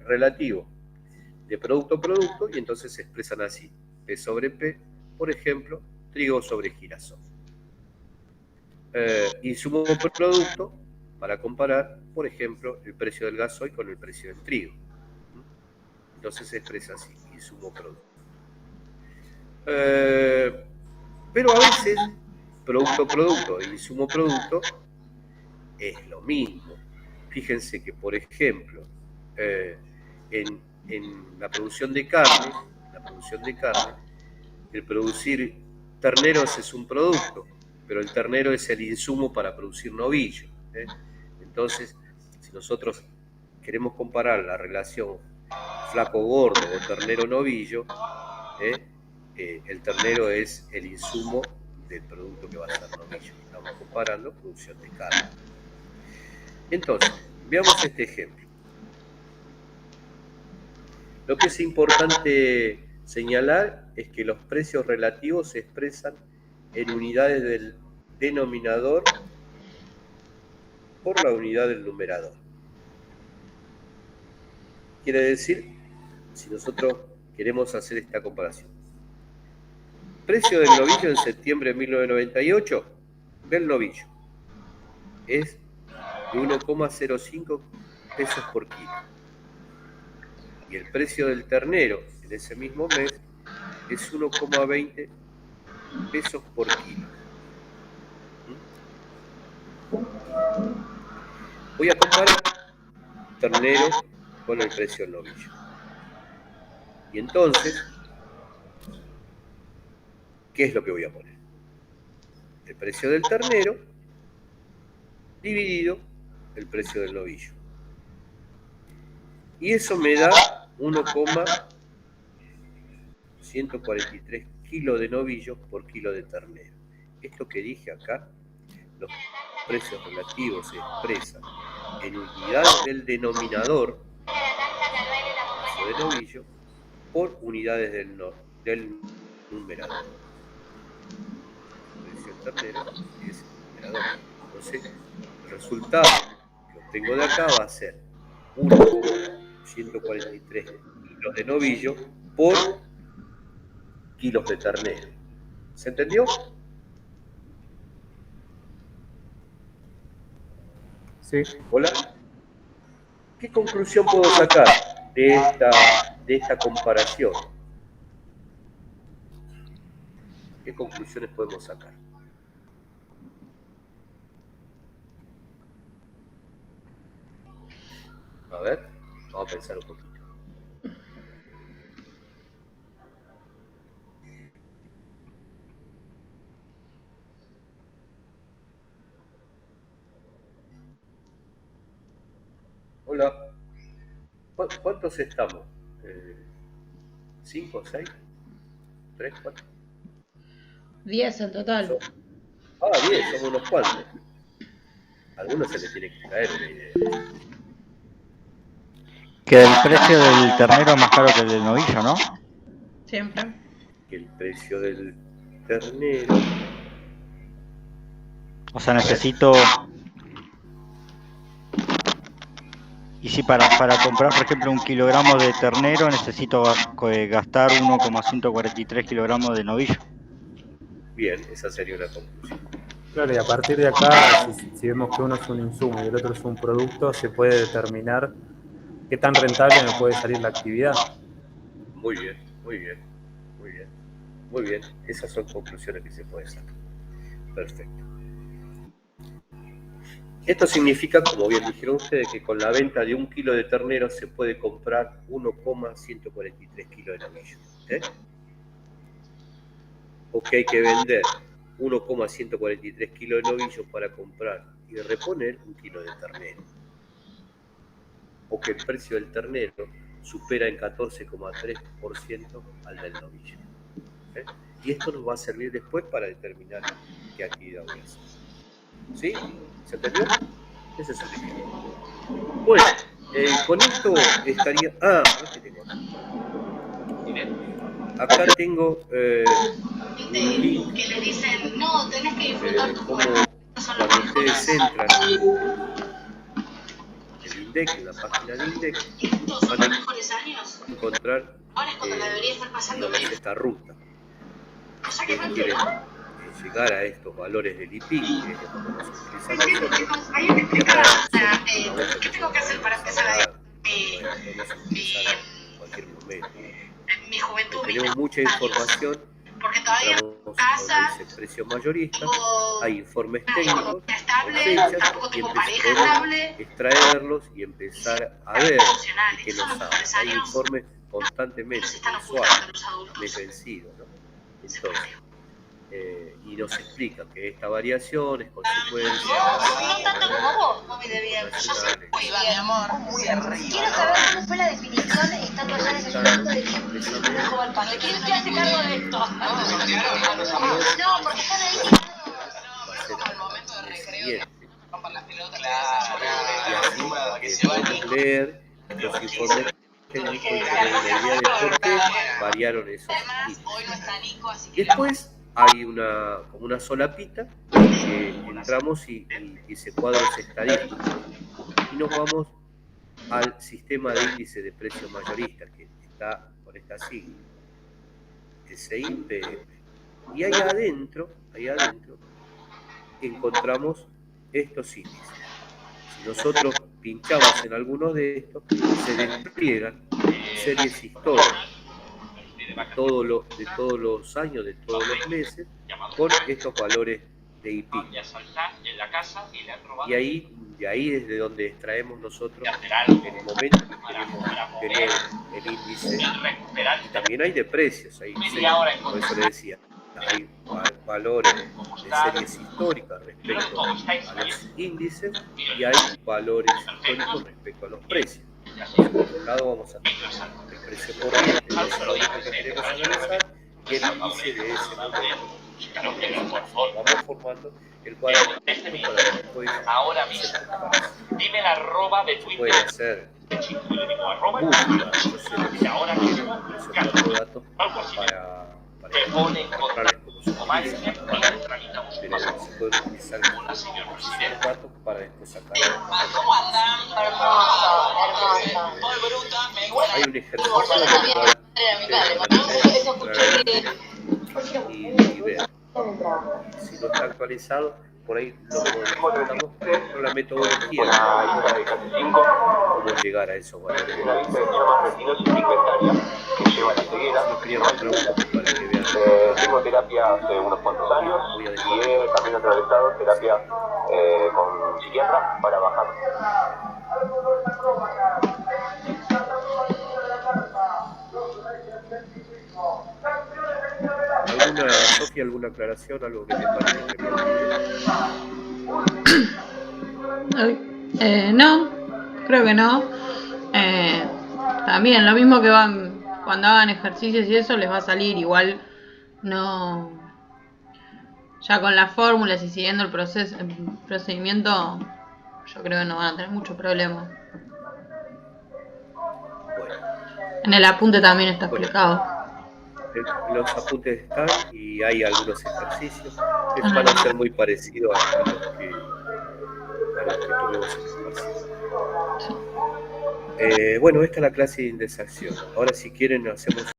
relativos de producto a producto y entonces se expresan así, P sobre P, por ejemplo, trigo sobre girasol. Insumo por producto para comparar, por ejemplo, el precio del gasoil con el precio del trigo. Entonces se expresa así, insumo producto. Pero a veces, producto e insumo producto es lo mismo. Fíjense que, por ejemplo, en la producción de carne, el producir terneros es un producto, pero el ternero es el insumo para producir novillo. Entonces, si nosotros queremos comparar la relación flaco-gordo o ternero-novillo, el ternero es el insumo del producto que va a ser novillo. Estamos comparando producción de carne. Entonces, veamos este ejemplo. Lo que es importante señalar es que los precios relativos se expresan en unidades del denominador por la unidad del numerador. Quiere decir, si nosotros queremos hacer esta comparación, precio del novillo en septiembre de 1998, del novillo, es de 1,05 pesos por kilo. Y el precio del ternero en ese mismo mes es 1,20 pesos por kilo. Voy a comparar ternero con el precio del novillo. Y entonces, ¿qué es lo que voy a poner? El precio del ternero dividido el precio del novillo. Y eso me da 1,143 kilos de novillos por kilo de ternero. Esto que dije acá, los precios relativos se expresan en unidades del denominador, precio de novillo, por unidades del numerador. El precio del ternero es el numerador. Entonces, el resultado que obtengo de acá va a ser 1,143 kilos de novillo por kilos de ternero. ¿Se entendió? Sí. Hola. ¿Qué conclusión puedo sacar de esta comparación? ¿Qué conclusiones podemos sacar? A ver, vamos a pensar un poquito. Hola. ¿Cuántos estamos? ¿5, 6? ¿3, 4? 10 en total. 10, somos unos cuantos. A algunos se les tiene que caer una idea. Que el precio del ternero es más caro que el del novillo, ¿no? Siempre. Que el precio del ternero... O sea, necesito... Y si para comprar, por ejemplo, 1 kilogramo de ternero necesito gastar 1,143 kilogramos de novillo. Bien, esa sería una conclusión. Claro, y a partir de acá, si vemos que uno es un insumo y el otro es un producto, se puede determinar qué tan rentable me puede salir la actividad. Muy bien, muy bien, muy bien, muy bien. Esas son conclusiones que se pueden sacar. Perfecto. Esto significa, como bien dijeron ustedes, que con la venta de 1 kilo de ternero se puede comprar 1,143 kilos de novillo. O que hay que vender 1,143 kilos de novillo para comprar y reponer 1 kilo de ternero. O que el precio del ternero supera en 14,3% al del novillo. Y esto nos va a servir después para determinar qué actividad voy a hacer. ¿Sí? ¿Se entendió? Ese es el ejemplo. Bueno, con esto estaría... ¿qué tengo acá? Acá tengo un link como cuando ustedes entran en el INDEC, en la página de INDEC, van a encontrar esta ruta. Si ustedes quieren llegar a estos valores del IPI, que es lo que vamos a utilizar nosotros, ¿qué tengo que hacer para empezar a podemos utilizar en cualquier momento? Tenemos mucha información, dice precio mayorista, hay informes técnicos, fechas, y podemos extraerlos y empezar a ver qué nos habla. Hay informes constantemente, mensuales, mes vencido, ¿no? Entonces, y nos explica que esta variación es consecuencia. No tanto como vos, mami de bien. Yo soy muy bien, mi amor, muy arriba. Quiero saber cómo fue la definición estando allá desayunando de quién dejó al pan. ¿Quién se hace cargo de esto? No, porque están ahí tirados. Al momento de recreo, rompan las pelotas. Y así podemos leer los informes técnicos y tener una idea de por qué variaron esos índices. Después hay como una solapita que entramos y dice cuadros estadísticos y nos vamos al sistema de índice de precios mayoristas que está con esta sigla SIPF, y ahí adentro encontramos estos índices. Si nosotros pinchamos en alguno de estos, se despliegan series históricas de todos los años, de todos los meses, con estos valores de IP. Y ahí desde donde extraemos nosotros en el momento que queremos tener el índice. Y también hay de precios, por eso le decía, hay valores de series históricas respecto a los índices y hay valores históricos respecto a los precios. Por un lado vamos a tener el precio corriente de ese momento que queremos analizar y el índice de ese momento. Vamos formando el cuadro para después ahora mismo. Dime la arroba de Twitter. Puede hacer búsqueda, entonces ahora quiero presionar datos para mostrarles cómo se utiliza, pero se puede utilizar muchísimos datos para después sacar. Hay un ejercicio y ver si no está actualizado, por ahí lo modificamos con la metodología cómo llegar a esos valores. Que lleva la ceguera. Para que vean. Tengo terapia hace unos cuantos años y he también atravesado terapia con psiquiatra para bajar. Sofía, alguna aclaración, algo que te parezca que no, creo que no. También lo mismo que cuando hagan ejercicios y eso les va a salir igual, no, ya con las fórmulas y siguiendo el procedimiento, yo creo que no van a tener mucho problema. Bueno. En el apunte también está explicado. Los apuntes están y hay algunos ejercicios que van a ser muy parecidos a los que tuvimos en el pasado. Bueno, esta es la clase de indexación. Ahora si quieren hacemos